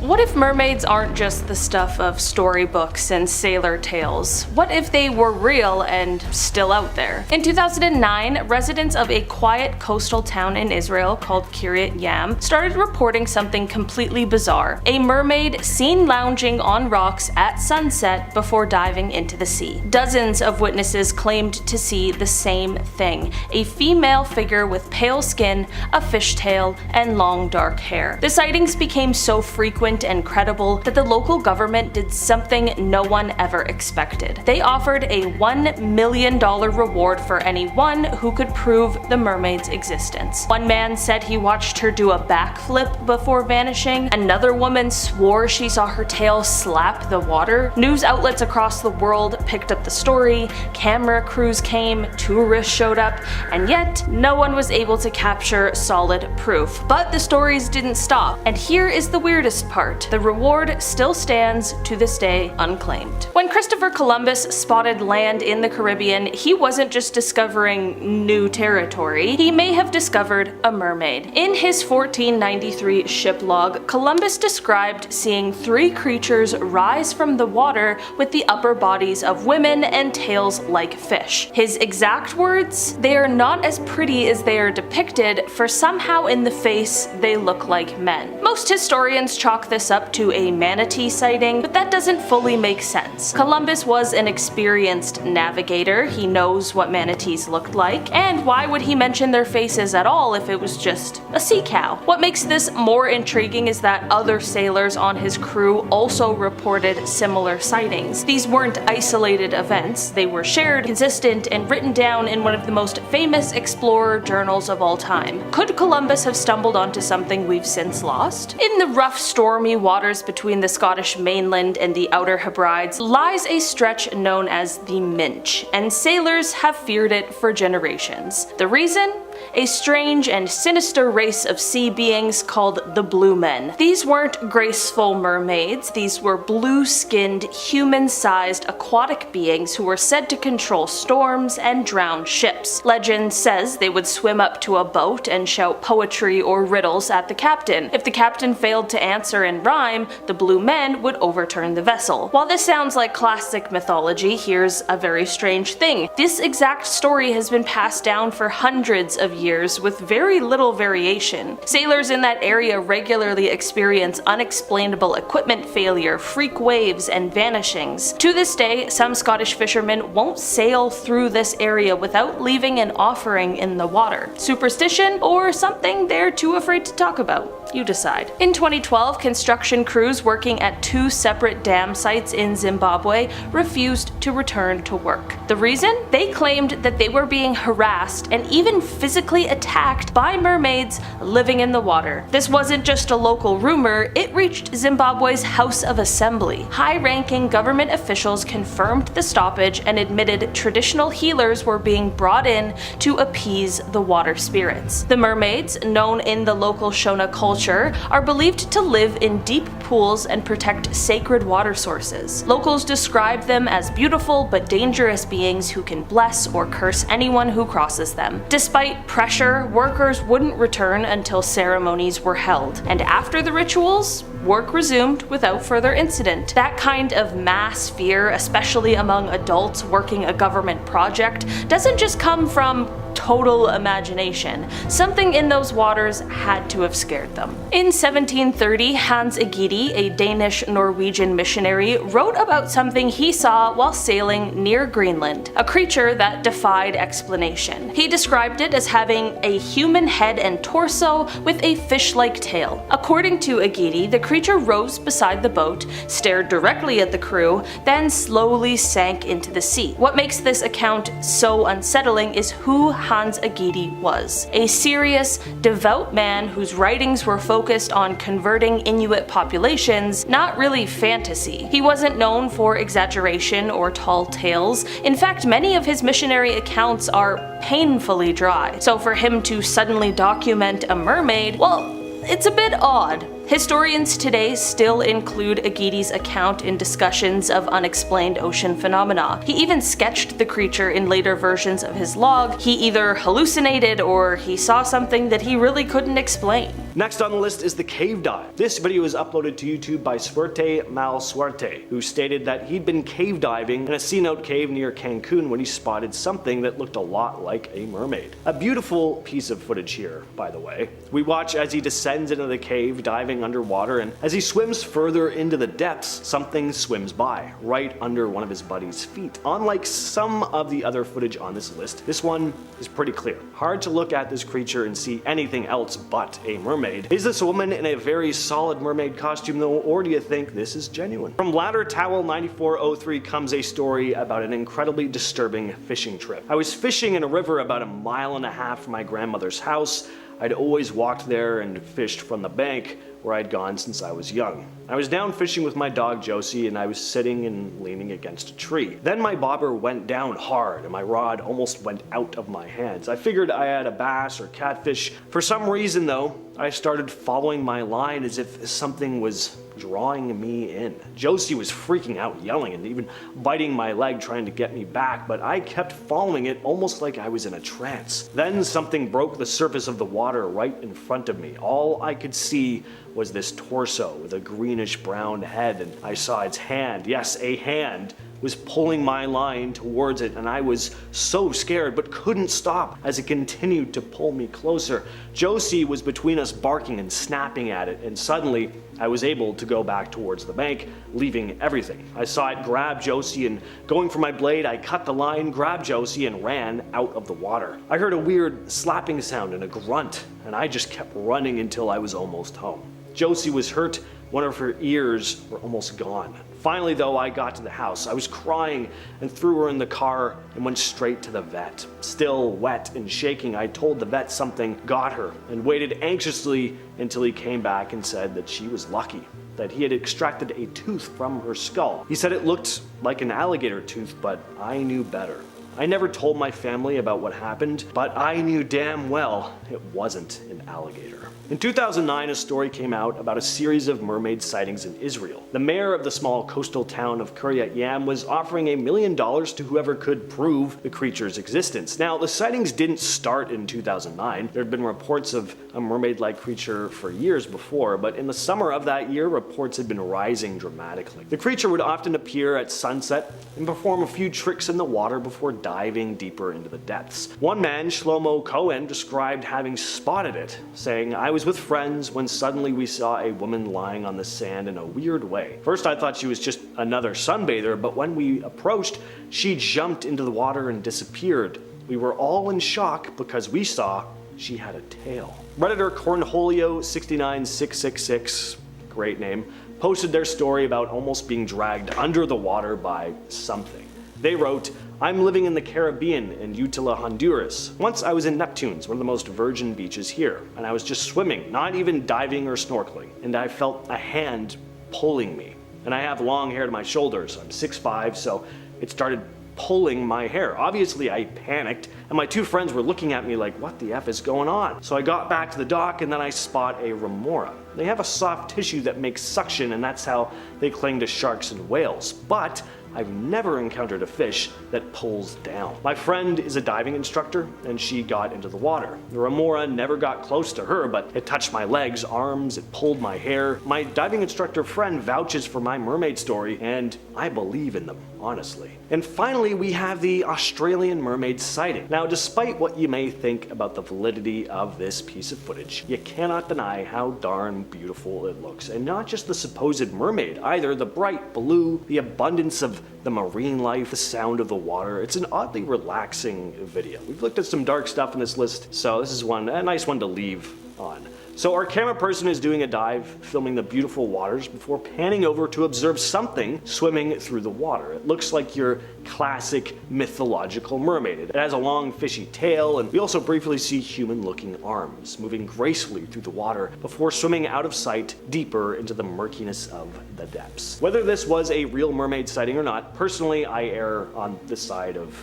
What if mermaids aren't just the stuff of storybooks and sailor tales? What if they were real and still out there? In 2009, residents of a quiet coastal town in Israel called Kiryat Yam started reporting something completely bizarre: a mermaid seen lounging on rocks at sunset before diving into the sea. Dozens of witnesses claimed to see the same thing: a female figure with pale skin, a fishtail, and long dark hair. The sightings became so frequent and credible that the local government did something no one ever expected. They offered a $1 million reward for anyone who could prove the mermaid's existence. One man said he watched her do a backflip before vanishing. Another woman swore she saw her tail slap the water. News outlets across the world picked up the story, camera crews came, tourists showed up, and yet no one was able to capture solid proof. But the stories didn't stop, and here is the weirdest part: the reward still stands to this day unclaimed. When Christopher Columbus spotted land in the Caribbean, he wasn't just discovering new territory, he may have discovered a mermaid. In his 1493 ship log, Columbus described seeing 3 creatures rise from the water with the upper bodies of women and tails like fish. His exact words: "They are not as pretty as they are depicted, for somehow in the face they look like men." Most historians chalk this up to a manatee sighting, but that doesn't fully make sense. Columbus was an experienced navigator, he knows what manatees looked like, and why would he mention their faces at all if it was just a sea cow? What makes this more intriguing is that other sailors on his crew also reported similar sightings. These weren't isolated events, they were shared, consistent, and written down in one of the most famous explorer journals of all time. Could Columbus have stumbled onto something we've since lost? In the rough, stormy waters between the Scottish mainland and the Outer Hebrides lies a stretch known as the Minch, and sailors have feared it for generations. The reason? A strange and sinister race of sea beings called the Blue Men. These weren't graceful mermaids, these were blue-skinned, human-sized aquatic beings who were said to control storms and drown ships. Legend says they would swim up to a boat and shout poetry or riddles at the captain. If the captain failed to answer in rhyme, the Blue Men would overturn the vessel. While this sounds like classic mythology, here's a very strange thing. This exact story has been passed down for hundreds of years with very little variation. Sailors in that area regularly experience unexplainable equipment failure, freak waves, and vanishings. To this day, some Scottish fishermen won't sail through this area without leaving an offering in the water. Superstition or something they're too afraid to talk about? You decide. In 2012, construction crews working at 2 separate dam sites in Zimbabwe refused to return to work. The reason? They claimed that they were being harassed and even physically attacked by mermaids living in the water. This wasn't just a local rumor, it reached Zimbabwe's House of Assembly. High-ranking government officials confirmed the stoppage and admitted traditional healers were being brought in to appease the water spirits. The mermaids, known in the local Shona culture, are believed to live in deep pools and protect sacred water sources. Locals describe them as beautiful but dangerous beings who can bless or curse anyone who crosses them. Despite pressure, workers wouldn't return until ceremonies were held, and after the rituals, work resumed without further incident. That kind of mass fear, especially among adults working a government project, doesn't just come from total imagination. Something in those waters had to have scared them. In 1730, Hans Egede, a Danish-Norwegian missionary, wrote about something he saw while sailing near Greenland, a creature that defied explanation. He described it as having a human head and torso with a fish-like tail. According to Egede, the creature rose beside the boat, stared directly at the crew, then slowly sank into the sea. What makes this account so unsettling is who Hans Egede was: a serious, devout man whose writings were focused on converting Inuit populations, not really fantasy. He wasn't known for exaggeration or tall tales. In fact, many of his missionary accounts are painfully dry. So for him to suddenly document a mermaid, well, it's a bit odd. Historians today still include Egede's account in discussions of unexplained ocean phenomena. He even sketched the creature in later versions of his log. He either hallucinated or he saw something that he really couldn't explain. Next on the list is the cave dive. This video was uploaded to YouTube by Suerte Mal Suerte, who stated that he'd been cave diving in a cenote cave near Cancun when he spotted something that looked a lot like a mermaid. A beautiful piece of footage here, by the way. We watch as he descends into the cave, diving underwater, and as he swims further into the depths, something swims by, right under one of his buddy's feet. Unlike some of the other footage on this list, this one is pretty clear. Hard to look at this creature and see anything else but a mermaid. Is this a woman in a very solid mermaid costume though, or do you think this is genuine? From Ladder Towel 9403 comes a story about an incredibly disturbing fishing trip. I was fishing in a river about 1.5 miles from my grandmother's house. I'd always walked there and fished from the bank where I'd gone since I was young. I was down fishing with my dog Josie, and I was sitting and leaning against a tree. Then my bobber went down hard and my rod almost went out of my hands. I figured I had a bass or catfish. For some reason though, I started following my line as if something was drawing me in. Josie was freaking out, yelling and even biting my leg trying to get me back, but I kept following it almost like I was in a trance. Then something broke the surface of the water right in front of me. All I could see was this torso with a greenish brown head, and I saw its hand, yes, a hand, was pulling my line towards it, and I was so scared but couldn't stop as it continued to pull me closer. Josie was between us, barking and snapping at it, and suddenly I was able to go back towards the bank, leaving everything. I saw it grab Josie, and going for my blade, I cut the line, grabbed Josie, and ran out of the water. I heard a weird slapping sound and a grunt, and I just kept running until I was almost home. Josie was hurt. One of her ears were almost gone. Finally though, I got to the house. I was crying and threw her in the car and went straight to the vet. Still wet and shaking, I told the vet something got her and waited anxiously until he came back and said that she was lucky, that he had extracted a tooth from her skull. He said it looked like an alligator tooth, but I knew better. I never told my family about what happened, but I knew damn well it wasn't an alligator. In 2009, a story came out about a series of mermaid sightings in Israel. The mayor of the small coastal town of Kiryat Yam was offering $1 million to whoever could prove the creature's existence. Now, the sightings didn't start in 2009. There had been reports of a mermaid-like creature for years before, but in the summer of that year, reports had been rising dramatically. The creature would often appear at sunset and perform a few tricks in the water before diving deeper into the depths. One man, Shlomo Cohen, described having spotted it, saying, "I was with friends when suddenly we saw a woman lying on the sand in a weird way. First I thought she was just another sunbather, but when we approached, she jumped into the water and disappeared. We were all in shock because we saw she had a tail." Redditor Cornholio69666, great name, posted their story about almost being dragged under the water by something. They wrote, "I'm living in the Caribbean in Utila, Honduras. Once I was in Neptune's, one of the most virgin beaches here, and I was just swimming, not even diving or snorkeling, and I felt a hand pulling me. And I have long hair to my shoulders. I'm 6'5", so it started pulling my hair. Obviously I panicked, and my two friends were looking at me like, what the F is going on? So I got back to the dock, and then I spot a remora. They have a soft tissue that makes suction, and that's how they cling to sharks and whales. But I've never encountered a fish that pulls down. My friend is a diving instructor, and she got into the water. The remora never got close to her, but it touched my legs, arms, it pulled my hair. My diving instructor friend vouches for my mermaid story, and I believe in them, honestly. And finally, we have the Australian mermaid sighting. Now, despite what you may think about the validity of this piece of footage, you cannot deny how darn beautiful it looks. And not just the supposed mermaid either, the bright blue, the abundance of the marine life, the sound of the water. It's an oddly relaxing video. We've looked at some dark stuff in this list, so this is a nice one to leave on. So our camera person is doing a dive, filming the beautiful waters before panning over to observe something swimming through the water. It looks like your classic mythological mermaid. It has a long fishy tail, and we also briefly see human-looking arms moving gracefully through the water before swimming out of sight deeper into the murkiness of the depths. Whether this was a real mermaid sighting or not, personally I err on the side of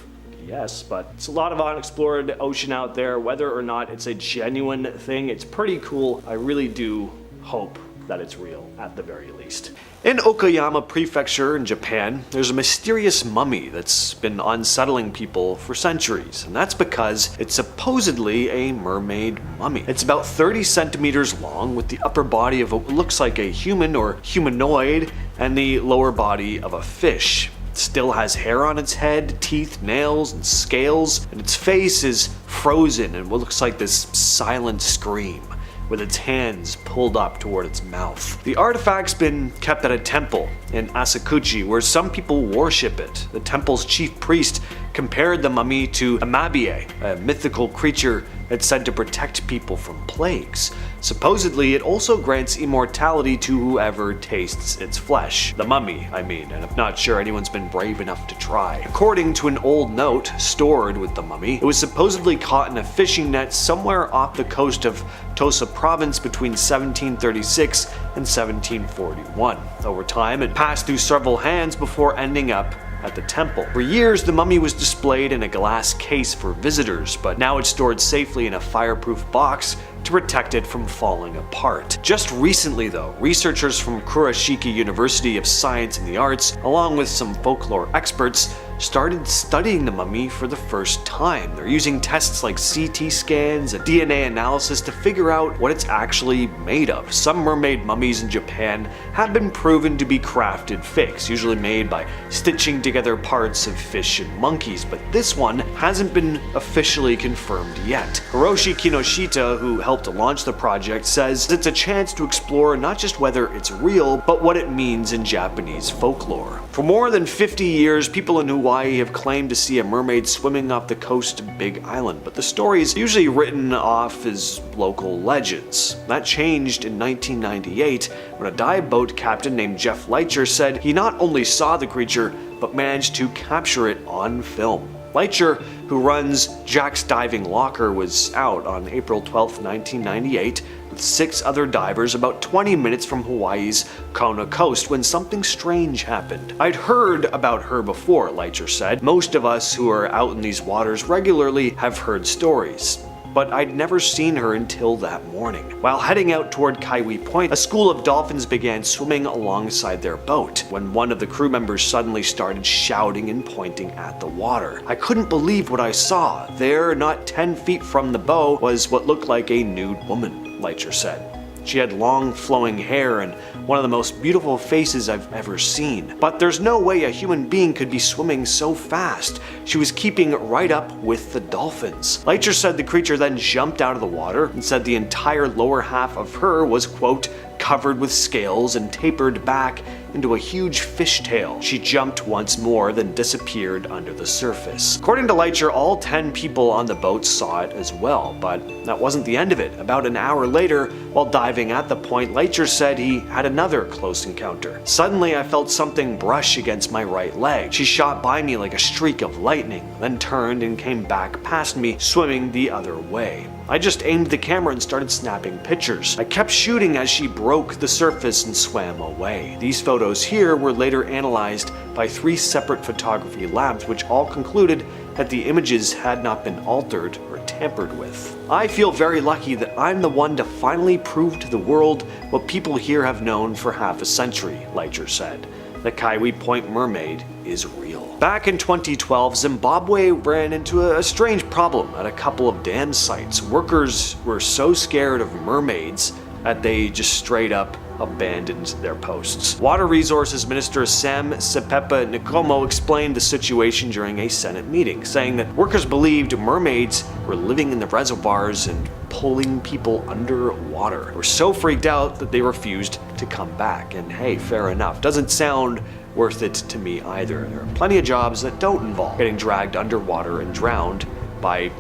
yes, but it's a lot of unexplored ocean out there. Whether or not it's a genuine thing, it's pretty cool. I really do hope that it's real, at the very least. In Okayama Prefecture in Japan, there's a mysterious mummy that's been unsettling people for centuries, and that's because it's supposedly a mermaid mummy. It's about 30 centimeters long, with the upper body of what looks like a human or humanoid, and the lower body of a fish. It still has hair on its head, teeth, nails, and scales, and its face is frozen in what looks like this silent scream, with its hands pulled up toward its mouth. The artifact's been kept at a temple in Asakuchi, where some people worship it. The temple's chief priest compared the mummy to Amabie, a mythical creature that's said to protect people from plagues. Supposedly, it also grants immortality to whoever tastes its flesh. The mummy, I mean, and I'm not sure anyone's been brave enough to try. According to an old note stored with the mummy, it was supposedly caught in a fishing net somewhere off the coast of Tosa province between 1736 and 1741. Over time, it passed through several hands before ending up at the temple. For years, the mummy was displayed in a glass case for visitors, but now it's stored safely in a fireproof box to protect it from falling apart. Just recently though, researchers from Kurashiki University of Science and the Arts, along with some folklore experts, started studying the mummy for the first time. They're using tests like CT scans and DNA analysis to figure out what it's actually made of. Some mermaid mummies in Japan have been proven to be crafted fakes, usually made by stitching together parts of fish and monkeys, but this one hasn't been officially confirmed yet. Hiroshi Kinoshita, who helped launch the project, says it's a chance to explore not just whether it's real, but what it means in Japanese folklore. For more than 50 years, people in Hawaii have claimed to see a mermaid swimming off the coast of Big Island, but the story is usually written off as local legends. That changed in 1998 when a dive boat captain named Jeff Leitcher said he not only saw the creature, but managed to capture it on film. Leitcher, who runs Jack's Diving Locker, was out on April 12, 1998 with 6 other divers about 20 minutes from Hawaii's Kona coast when something strange happened. I'd heard about her before, Leitcher said. Most of us who are out in these waters regularly have heard stories, but I'd never seen her until that morning. While heading out toward Kaiwi Point, a school of dolphins began swimming alongside their boat when one of the crew members suddenly started shouting and pointing at the water. I couldn't believe what I saw. There, not 10 feet from the bow, was what looked like a nude woman, Leitcher said. She had long flowing hair and one of the most beautiful faces I've ever seen. But there's no way a human being could be swimming so fast. She was keeping right up with the dolphins. Leitcher said the creature then jumped out of the water and said the entire lower half of her was, quote, covered with scales and tapered back into a huge fishtail. She jumped once more, then disappeared under the surface. According to Leitcher, all 10 people on the boat saw it as well, but that wasn't the end of it. About an hour later, while diving at the point, Leitcher said he had another close encounter. Suddenly, I felt something brush against my right leg. She shot by me like a streak of lightning, then turned and came back past me, swimming the other way. I just aimed the camera and started snapping pictures. I kept shooting as she broke the surface and swam away. These photos here were later analyzed by 3 separate photography labs, which all concluded that the images had not been altered or tampered with. I feel very lucky that I'm the one to finally prove to the world what people here have known for half a century, Leitcher said. The Kaiwi Point mermaid is real. Back in 2012, Zimbabwe ran into a strange problem at a couple of dam sites. Workers were so scared of mermaids that they just straight up abandoned their posts. Water Resources Minister Sam Sepepa Nkomo explained the situation during a Senate meeting, saying that workers believed mermaids were living in the reservoirs and pulling people underwater. They were so freaked out that they refused to come back. And hey, fair enough. Doesn't sound worth it to me either. There are plenty of jobs that don't involve getting dragged underwater and drowned by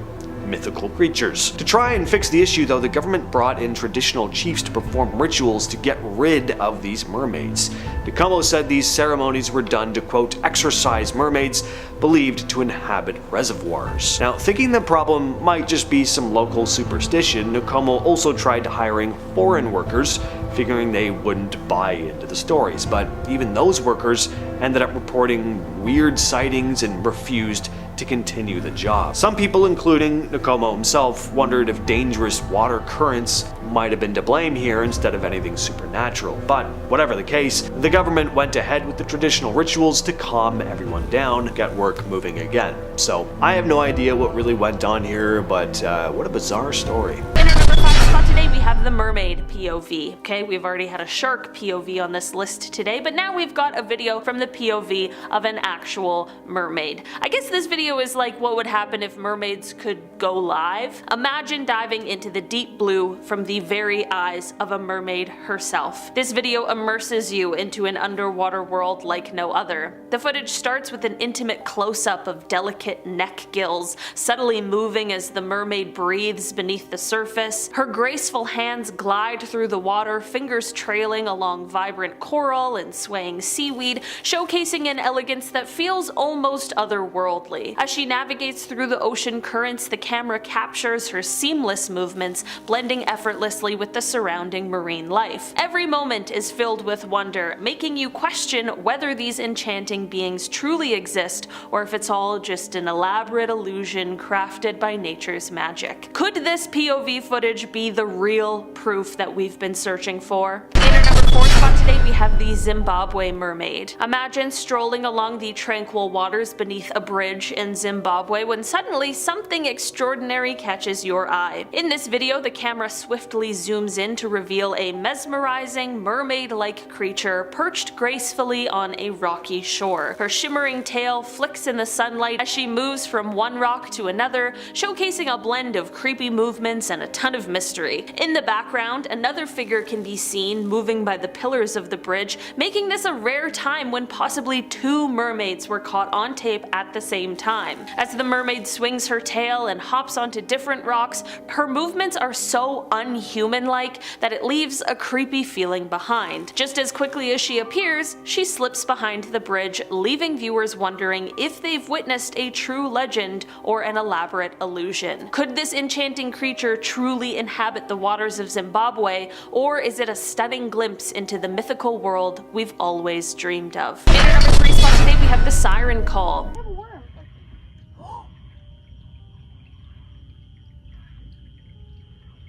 mythical creatures. To try and fix the issue though, the government brought in traditional chiefs to perform rituals to get rid of these mermaids. Nkomo said these ceremonies were done to, quote, exorcise mermaids believed to inhabit reservoirs. Now, thinking the problem might just be some local superstition, Nkomo also tried hiring foreign workers, figuring they wouldn't buy into the stories, but even those workers ended up reporting weird sightings and refused to continue the job. Some people, including Nkomo himself, wondered if dangerous water currents might have been to blame here instead of anything supernatural. But whatever the case, the government went ahead with the traditional rituals to calm everyone down, get work moving again. So I have no idea what really went on here, but what a bizarre story. In our number 5 spot today, we have the mermaid POV. Okay, we've already had a shark POV on this list today, but now we've got a video from the POV of an actual mermaid. I guess this video is like what would happen if mermaids could go live. Imagine diving into the deep blue from the very eyes of a mermaid herself. This video immerses you into an underwater world like no other. The footage starts with an intimate close-up of delicate neck gills, subtly moving as the mermaid breathes beneath the surface. Her graceful hands glide through the water, fingers trailing along vibrant coral and swaying seaweed, showcasing an elegance that feels almost otherworldly. As she navigates through the ocean currents, the camera captures her seamless movements, blending effortlessly with the surrounding marine life. Every moment is filled with wonder, making you question whether these enchanting beings truly exist or if it's all just an elaborate illusion crafted by nature's magic. Could this POV footage be the real proof that we've been searching for? In our number 4 spot today, we have the Zimbabwe mermaid. Imagine strolling along the tranquil waters beneath a bridge in Zimbabwe when suddenly something extraordinary catches your eye. In this video, the camera swiftly zooms in to reveal a mesmerizing mermaid-like creature perched gracefully on a rocky shore. Her shimmering tail flicks in the sunlight as she moves from one rock to another, showcasing a blend of creepy movements and a ton of mystery. In the background, another figure can be seen moving by the pillars of the bridge, making this a rare time when possibly 2 mermaids were caught on tape at the same time. As the mermaid swings her tail and hops onto different rocks, her movements are so unhuman-like that it leaves a creepy feeling behind. Just as quickly as she appears, she slips behind the bridge, leaving viewers wondering if they've witnessed a true legend or an elaborate illusion. Could this enchanting creature truly inhabit the waters of Zimbabwe, or is it a stunning glimpse into the mythical world we've always dreamed of? In our number 3 spot today, we have the siren call.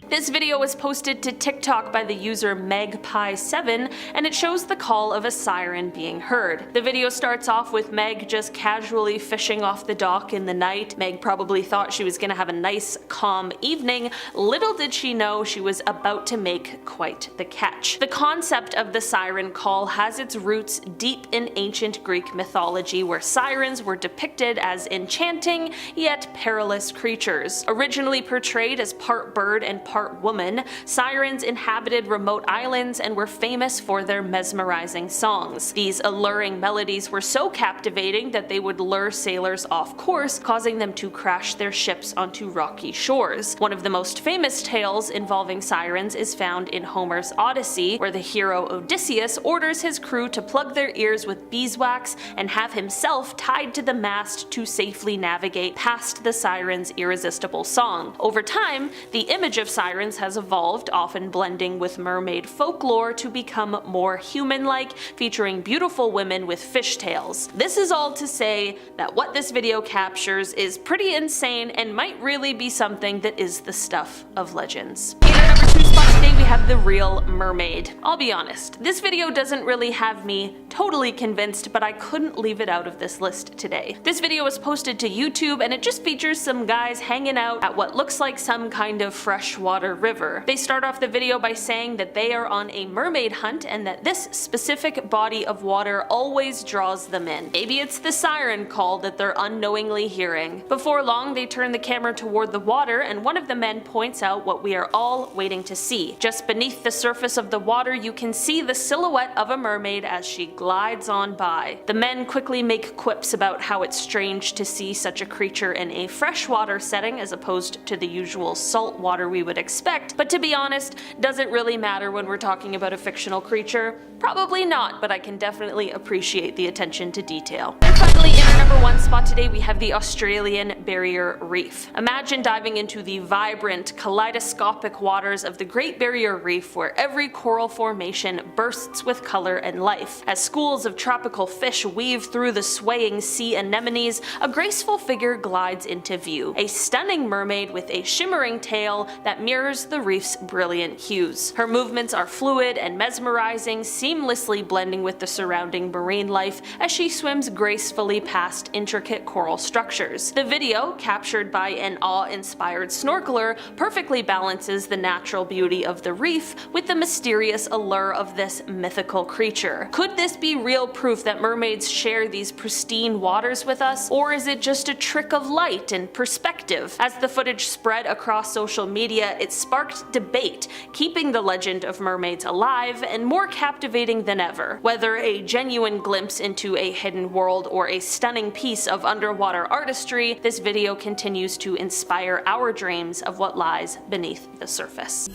This video was posted to TikTok by the user Megpie7, and it shows the call of a siren being heard. The video starts off with Meg just casually fishing off the dock in the night. Meg probably thought she was gonna have a nice, calm evening. Little did she know she was about to make quite the catch. The concept of the siren call has its roots deep in ancient Greek mythology, where sirens were depicted as enchanting yet perilous creatures. Originally portrayed as part bird and part woman, sirens inhabited remote islands and were famous for their mesmerizing songs. These alluring melodies were so captivating that they would lure sailors off course, causing them to crash their ships onto rocky shores. One of the most famous tales involving sirens is found in Homer's Odyssey, where the hero Odysseus orders his crew to plug their ears with beeswax and have himself tied to the mast to safely navigate past the siren's irresistible song. Over time, the image of sirens has evolved, often blending with mermaid folklore to become more human-like, featuring beautiful women with fishtails. This is all to say that what this video captures is pretty insane and might really be something that is the stuff of legends. In our number 2 spot today, we have the real mermaid. I'll be honest, this video doesn't really have me totally convinced, but I couldn't leave it out of this list today. This video was posted to YouTube and it just features some guys hanging out at what looks like some kind of freshwater river. They start off the video by saying that they are on a mermaid hunt and that this specific body of water always draws them in. Maybe it's the siren call that they're unknowingly hearing. Before long, they turn the camera toward the water and one of the men points out what we are all waiting to see. Just beneath the surface of the water, you can see the silhouette of a mermaid as she glides on by. The men quickly make quips about how it's strange to see such a creature in a freshwater setting as opposed to the usual salt water we would expect, but to be honest, does it really matter when we're talking about a fictional creature? Probably not, but I can definitely appreciate the attention to detail. And finally, in our number 1 spot today, we have the Australian Barrier Reef. Imagine diving into the vibrant, kaleidoscopic waters of the Great Barrier Reef, where every coral formation bursts with color and life. As schools of tropical fish weave through the swaying sea anemones, a graceful figure glides into view, a stunning mermaid with a shimmering tail that mirrors the reef's brilliant hues. Her movements are fluid and mesmerizing, seamlessly blending with the surrounding marine life as she swims gracefully past intricate coral structures. The video, captured by an awe-inspired snorkeler, perfectly balances the natural beauty of the reef with the mysterious allure of this mythical creature. Could this be real proof that mermaids share these pristine waters with us, or is it just a trick of light and perspective? As the footage spread across social media, it sparked debate, keeping the legend of mermaids alive and more captivating than ever. Whether a genuine glimpse into a hidden world or a stunning piece of underwater artistry, this video continues to inspire our dreams of what lies beneath the surface.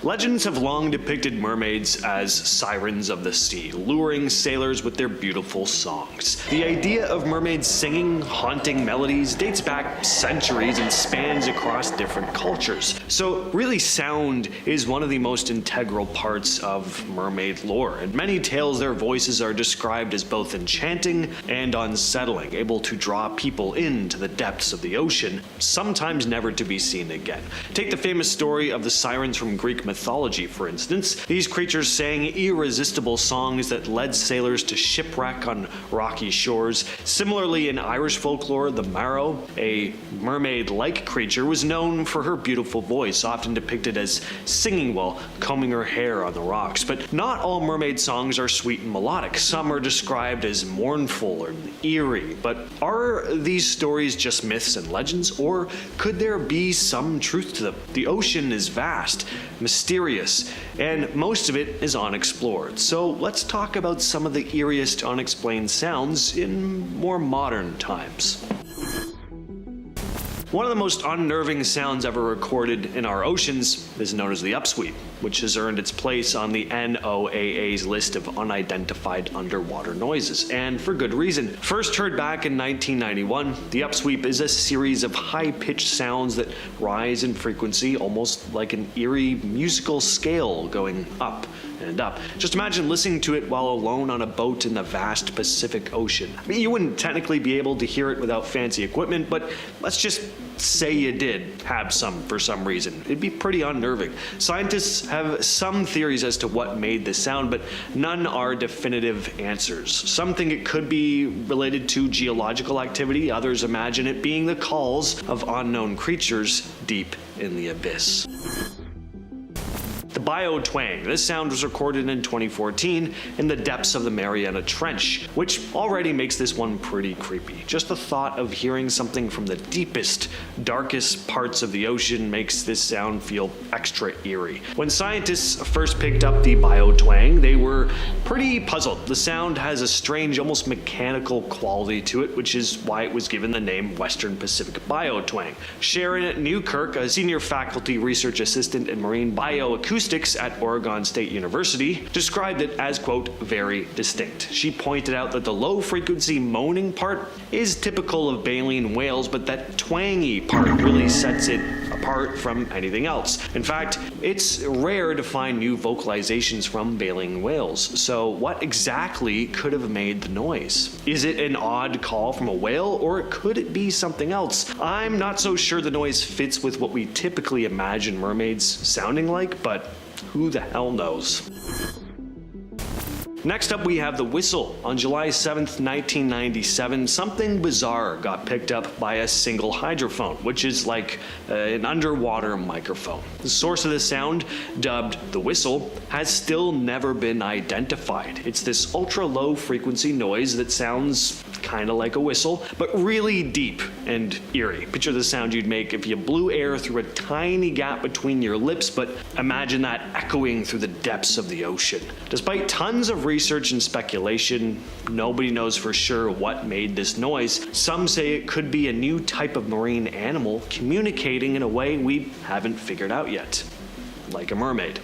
Legends have long depicted mermaids as sirens of the sea, luring sailors with their beautiful songs. The idea of mermaids singing haunting melodies dates back centuries and spans across different cultures. So really, sound is one of the most integral parts of mermaid lore. In many tales, their voices are described as both enchanting and unsettling, able to draw people into the depths of the ocean, sometimes never to be seen again. Take the famous story of the sirens from Greek mythology, for instance. These creatures sang irresistible songs that led sailors to shipwreck on rocky shores. Similarly, in Irish folklore, the Marrow, a mermaid-like creature, was known for her beautiful voice, often depicted as singing while combing her hair on the rocks. But not all mermaid songs are sweet and melodic. Some are described as mournful or eerie. But are these stories just myths and legends, or could there be some truth to them? The ocean is vast, mysterious, and most of it is unexplored. So let's talk about some of the eeriest unexplained sounds in more modern times. One of the most unnerving sounds ever recorded in our oceans is known as the upsweep, which has earned its place on the NOAA's list of unidentified underwater noises, and for good reason. First heard back in 1991, the upsweep is a series of high-pitched sounds that rise in frequency, almost like an eerie musical scale going up and up. Just imagine listening to it while alone on a boat in the vast Pacific Ocean. I mean, you wouldn't technically be able to hear it without fancy equipment, but let's just say you did have some for some reason. It'd be pretty unnerving. Scientists have some theories as to what made the sound, but none are definitive answers. Some think it could be related to geological activity, others imagine it being the calls of unknown creatures deep in the abyss. The bio-twang. This sound was recorded in 2014 in the depths of the Mariana Trench, which already makes this one pretty creepy. Just the thought of hearing something from the deepest, darkest parts of the ocean makes this sound feel extra eerie. When scientists first picked up the bio-twang, they were pretty puzzled. The sound has a strange, almost mechanical quality to it, which is why it was given the name Western Pacific bio-twang. Sharon Newkirk, a senior faculty research assistant in marine bioacoustics at Oregon State University, described it as, quote, very distinct. She pointed out that the low-frequency moaning part is typical of baleen whales, but that twangy part really sets it apart from anything else. In fact, it's rare to find new vocalizations from baleen whales. So what exactly could have made the noise? Is it an odd call from a whale, or could it be something else? I'm not so sure the noise fits with what we typically imagine mermaids sounding like, but who the hell knows? Next up, we have the whistle. On July 7th, 1997, something bizarre got picked up by a single hydrophone, which is like an underwater microphone. The source of the sound, dubbed the whistle, has still never been identified. It's this ultra-low frequency noise that sounds kind of like a whistle, but really deep and eerie. Picture the sound you'd make if you blew air through a tiny gap between your lips, but imagine that echoing through the depths of the ocean. Despite tons of research and speculation, nobody knows for sure what made this noise. Some say it could be a new type of marine animal communicating in a way we haven't figured out yet, like a mermaid.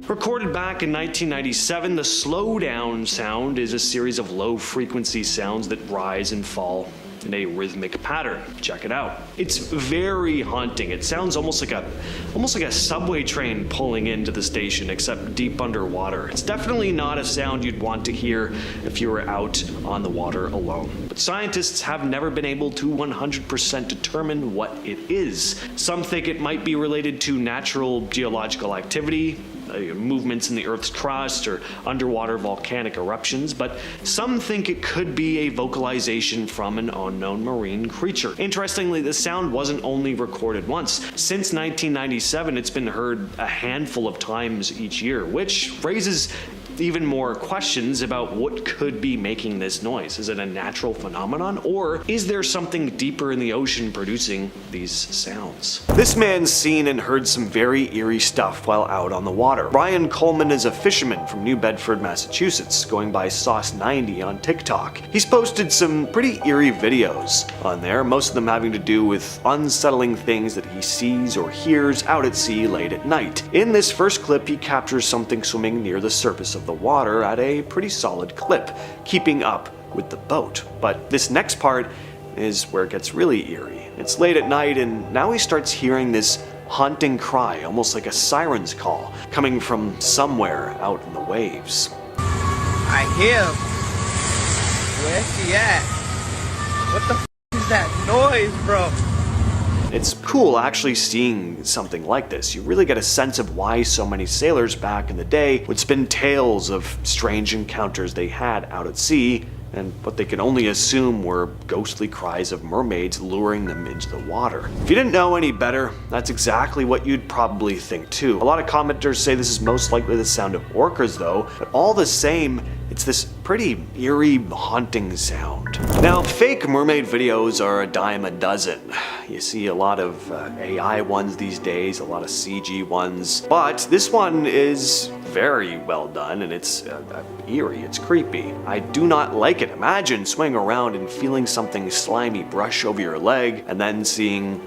Recorded back in 1997, the slowdown sound is a series of low-frequency sounds that rise and fall in a rhythmic pattern. Check it out. It's very haunting. It sounds almost like a subway train pulling into the station, except deep underwater. It's definitely not a sound you'd want to hear if you were out on the water alone. But scientists have never been able to 100% determine what it is. Some think it might be related to natural geological activity, movements in the Earth's crust or underwater volcanic eruptions, but some think it could be a vocalization from an unknown marine creature. Interestingly, the sound wasn't only recorded once. Since 1997, it's been heard a handful of times each year, which raises even more questions about what could be making this noise. Is it a natural phenomenon, or is there something deeper in the ocean producing these sounds? This man's seen and heard some very eerie stuff while out on the water. Brian Coleman is a fisherman from New Bedford, Massachusetts, going by Sauce90 on TikTok. He's posted some pretty eerie videos on there, most of them having to do with unsettling things that he sees or hears out at sea late at night. In this first clip, he captures something swimming near the surface of the water at a pretty solid clip, keeping up with the boat. But this next part is where it gets really eerie. It's late at night and now he starts hearing this haunting cry, almost like a siren's call, coming from somewhere out in the waves. I hear him. Where's he at? What the f is that noise, bro? It's cool actually seeing something like this. You really get a sense of why so many sailors back in the day would spin tales of strange encounters they had out at sea, and what they could only assume were ghostly cries of mermaids luring them into the water. If you didn't know any better, that's exactly what you'd probably think too. A lot of commenters say this is most likely the sound of orcas though, but all the same, it's this pretty eerie, haunting sound. Now, fake mermaid videos are a dime a dozen. You see a lot of AI ones these days, a lot of CG ones, but this one is very well done and it's eerie, it's creepy. I do not like it. Imagine swinging around and feeling something slimy brush over your leg and then seeing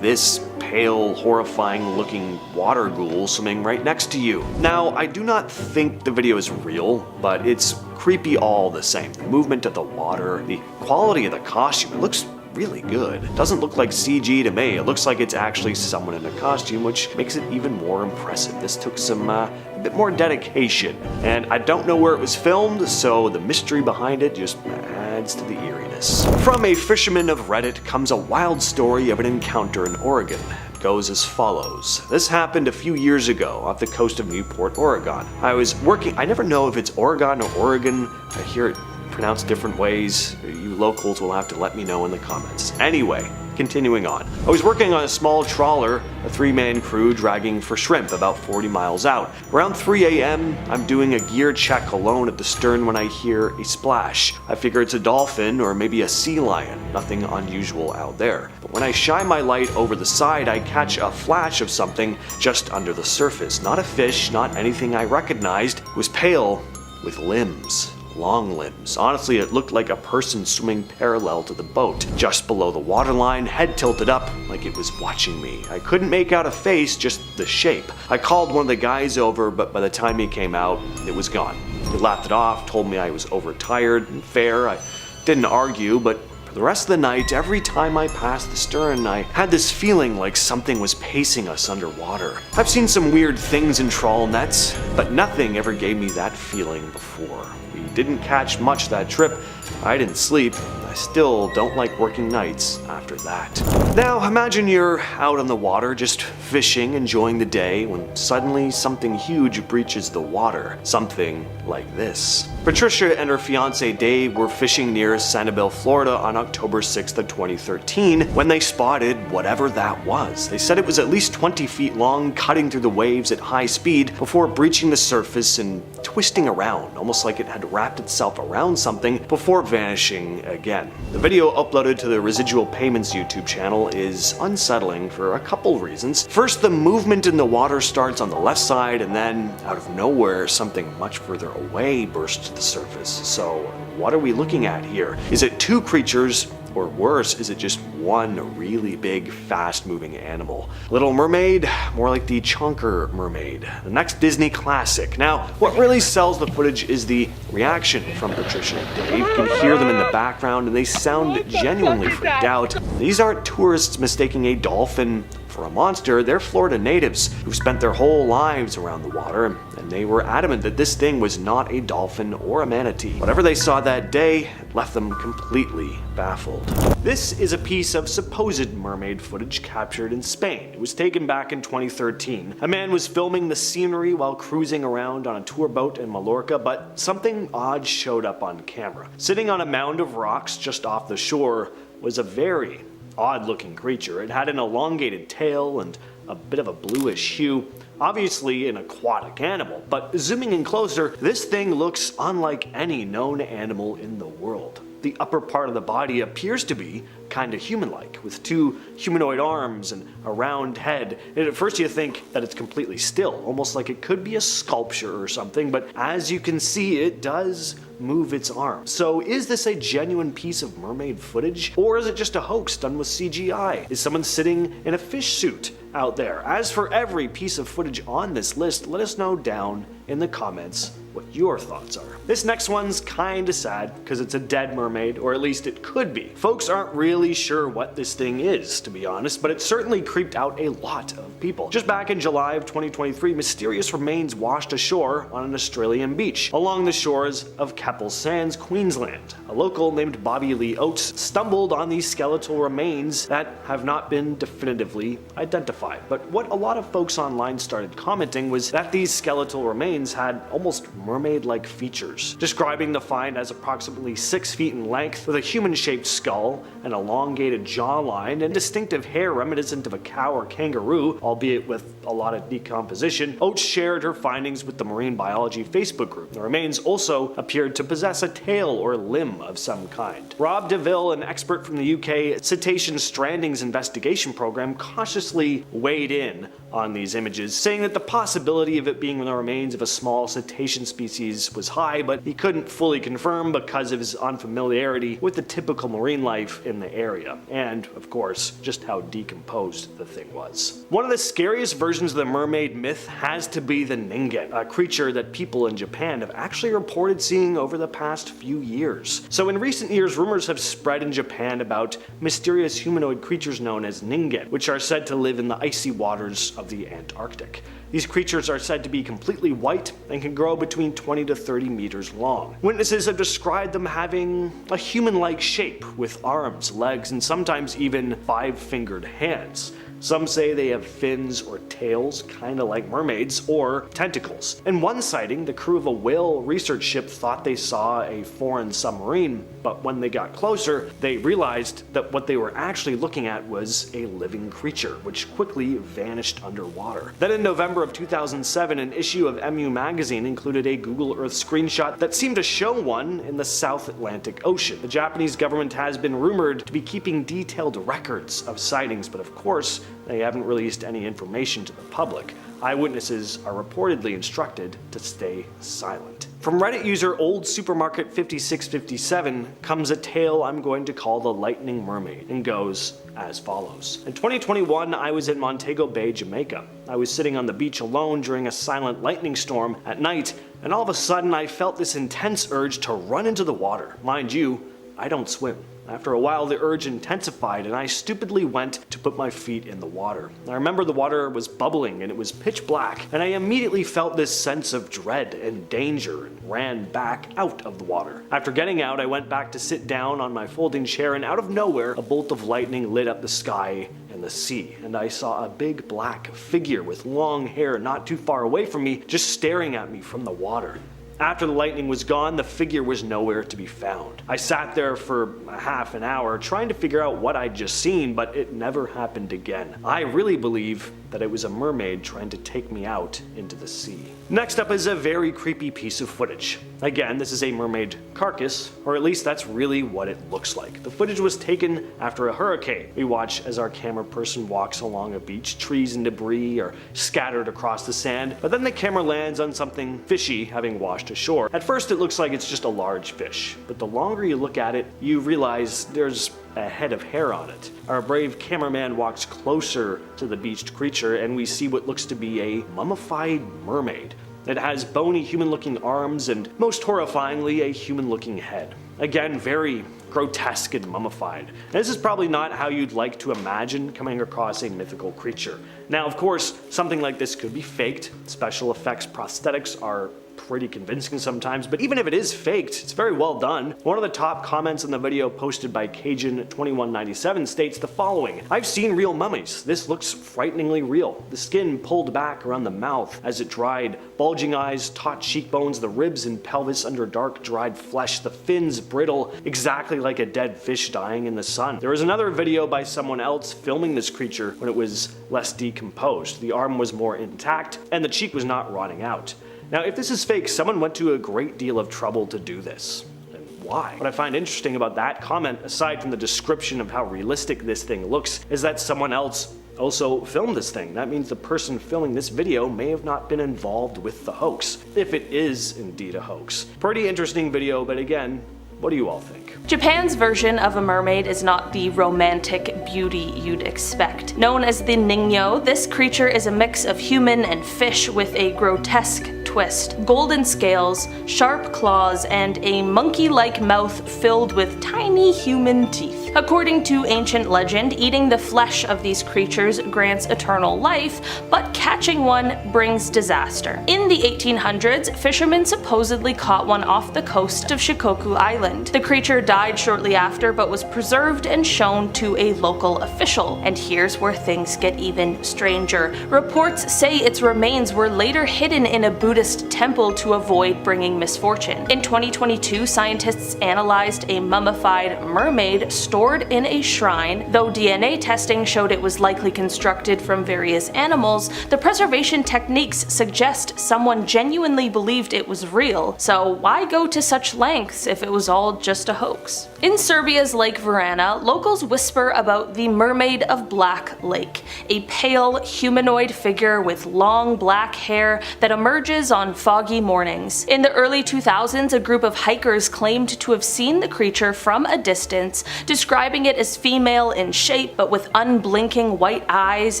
this pale, horrifying looking water ghoul swimming right next to you. Now, I do not think the video is real, but it's creepy all the same. The movement of the water, the quality of the costume, it looks really good. It doesn't look like CG to me. It looks like it's actually someone in a costume, which makes it even more impressive. This took some a bit more dedication, and I don't know where it was filmed, so the mystery behind it just adds to the eeriness. From a fisherman of Reddit comes a wild story of an encounter in Oregon. It goes as follows. This happened a few years ago off the coast of Newport, Oregon. I never know if it's Oregon or Oregon. I hear it pronounced different ways. You locals will have to let me know in the comments. Anyway, continuing on. I was working on a small trawler, a 3-man crew dragging for shrimp about 40 miles out. Around 3 a.m., I'm doing a gear check alone at the stern when I hear a splash. I figure it's a dolphin or maybe a sea lion, nothing unusual out there. But when I shine my light over the side, I catch a flash of something just under the surface. Not a fish, not anything I recognized. It was pale with limbs. Long limbs. Honestly, it looked like a person swimming parallel to the boat, just below the waterline, head tilted up like it was watching me. I couldn't make out a face, just the shape. I called one of the guys over, but by the time he came out, it was gone. He laughed it off, told me I was overtired and fair. I didn't argue, but for the rest of the night, every time I passed the stern, I had this feeling like something was pacing us underwater. I've seen some weird things in trawl nets, but nothing ever gave me that feeling before. We didn't catch much that trip. I didn't sleep. I still don't like working nights after that. Now imagine you're out on the water just fishing, enjoying the day, when suddenly something huge breaches the water. Something like this. Patricia and her fiance Dave were fishing near Sanibel, Florida on October 6th of 2013 when they spotted whatever that was. They said it was at least 20 feet long, cutting through the waves at high speed before breaching the surface and twisting around, almost like it had wrapped itself around something before vanishing again. The video uploaded to the Residual Payments YouTube channel is unsettling for a couple reasons. First, the movement in the water starts on the left side, and then out of nowhere, something much further away bursts to the surface. So what are we looking at here? Is it two creatures Or worse, is it just one really big, fast-moving animal? Little Mermaid? More like the chunker mermaid, the next Disney classic. Now, what really sells the footage is the reaction from Patricia and Dave. You can hear them in the background and they sound genuinely freaked out. These aren't tourists mistaking a dolphin for a monster. They're Florida natives who've spent their whole lives around the water, and they were adamant that this thing was not a dolphin or a manatee. Whatever they saw that day, it left them completely baffled. This is a piece of supposed mermaid footage captured in Spain. It was taken back in 2013. A man was filming the scenery while cruising around on a tour boat in Mallorca, but something odd showed up on camera. Sitting on a mound of rocks just off the shore was a very odd-looking creature. It had an elongated tail and a bit of a bluish hue, obviously an aquatic animal, but zooming in closer, this thing looks unlike any known animal in the world. The upper part of the body appears to be kinda human-like, with two humanoid arms and a round head, and at first you think that it's completely still, almost like it could be a sculpture or something, but as you can see, it does move its arms. So is this a genuine piece of mermaid footage, or is it just a hoax done with CGI? Is someone sitting in a fish suit out there? As for every piece of footage on this list, let us know down in the comments what your thoughts are. This next one's kinda sad because it's a dead mermaid, or at least it could be. Folks aren't really sure what this thing is, to be honest, but it certainly creeped out a lot of people. Just back in July of 2023, mysterious remains washed ashore on an Australian beach along the shores of Keppel Sands, Queensland. A local named Bobby Lee Oates stumbled on these skeletal remains that have not been definitively identified. But what a lot of folks online started commenting was that these skeletal remains had almost mermaid-like features, describing the find as approximately 6 feet in length with a human-shaped skull, an elongated jawline, and distinctive hair reminiscent of a cow or kangaroo, albeit with a lot of decomposition. Oates shared her findings with the Marine Biology Facebook group. The remains also appeared to possess a tail or limb of some kind. Rob DeVille, an expert from the UK Cetacean Strandings Investigation Program, cautiously weighed in on these images, saying that the possibility of it being the remains of a small cetacean species was high, but he couldn't fully confirm because of his unfamiliarity with the typical marine life in the area, and, of course, just how decomposed the thing was. One of the scariest versions of the mermaid myth has to be the ningen, a creature that people in Japan have actually reported seeing over the past few years. So in recent years, rumors have spread in Japan about mysterious humanoid creatures known as ningen, which are said to live in the icy waters of the Antarctic. These creatures are said to be completely white and can grow between 20 to 30 meters long. Witnesses have described them having a human-like shape with arms, legs, and sometimes even 5-fingered hands. Some say they have fins or tails, kinda like mermaids, or tentacles. In one sighting, the crew of a whale research ship thought they saw a foreign submarine, but when they got closer, they realized that what they were actually looking at was a living creature, which quickly vanished underwater. Then in November of 2007, an issue of MU magazine included a Google Earth screenshot that seemed to show one in the South Atlantic Ocean. The Japanese government has been rumored to be keeping detailed records of sightings, but of course, they haven't released any information to the public. Eyewitnesses are reportedly instructed to stay silent. From Reddit user Old Supermarket 5657 comes a tale I'm going to call the Lightning Mermaid, and goes as follows. In 2021, I was in Montego Bay, Jamaica. I was sitting on the beach alone during a silent lightning storm at night, and all of a sudden I felt this intense urge to run into the water. Mind you, I don't swim. After a while, the urge intensified and I stupidly went to put my feet in the water. I remember the water was bubbling and it was pitch black, and I immediately felt this sense of dread and danger and ran back out of the water. After getting out, I went back to sit down on my folding chair, and out of nowhere, a bolt of lightning lit up the sky and the sea, and I saw a big black figure with long hair not too far away from me, just staring at me from the water. After the lightning was gone, the figure was nowhere to be found. I sat there for a half an hour trying to figure out what I'd just seen, but it never happened again. I really believe that it was a mermaid trying to take me out into the sea. Next up is a very creepy piece of footage. Again, this is a mermaid carcass, or at least that's really what it looks like. The footage was taken after a hurricane. We watch as our camera person walks along a beach, trees and debris are scattered across the sand, but then the camera lands on something fishy having washed ashore. At first it looks like it's just a large fish, but the longer you look at it, you realize there's a head of hair on it. Our brave cameraman walks closer to the beached creature and we see what looks to be a mummified mermaid. It has bony human-looking arms and, most horrifyingly, a human-looking head. Again, very grotesque and mummified. And this is probably not how you'd like to imagine coming across a mythical creature. Now, of course, something like this could be faked. Special effects prosthetics are pretty convincing sometimes, but even if it is faked, it's very well done. One of the top comments in the video posted by Cajun2197 states the following: "I've seen real mummies. This looks frighteningly real. The skin pulled back around the mouth as it dried, bulging eyes, taut cheekbones, the ribs and pelvis under dark dried flesh, the fins brittle, exactly like a dead fish dying in the sun." There was another video by someone else filming this creature when it was less decomposed. The arm was more intact and the cheek was not rotting out. Now, if this is fake, someone went to a great deal of trouble to do this. And why? What I find interesting about that comment, aside from the description of how realistic this thing looks, is that someone else also filmed this thing. That means the person filming this video may have not been involved with the hoax, if it is indeed a hoax. Pretty interesting video, but again, what do you all think? Japan's version of a mermaid is not the romantic beauty you'd expect. Known as the Ningyo, this creature is a mix of human and fish with a grotesque twist. Golden scales, sharp claws, and a monkey-like mouth filled with tiny human teeth. According to ancient legend, eating the flesh of these creatures grants eternal life, but catching one brings disaster. In the 1800s, fishermen supposedly caught one off the coast of Shikoku Island. The creature died shortly after, but was preserved and shown to a local official. And here's where things get even stranger. Reports say its remains were later hidden in a Buddhist temple to avoid bringing misfortune. In 2022, scientists analyzed a mummified mermaid stored in a shrine. Though DNA testing showed it was likely constructed from various animals, the preservation techniques suggest someone genuinely believed it was real. So why go to such lengths if it was all just a hoax? In Serbia's Lake Varana, locals whisper about the Mermaid of Black Lake, a pale, humanoid figure with long black hair that emerges on foggy mornings. In the early 2000s, a group of hikers claimed to have seen the creature from a distance, describing it as female in shape but with unblinking white eyes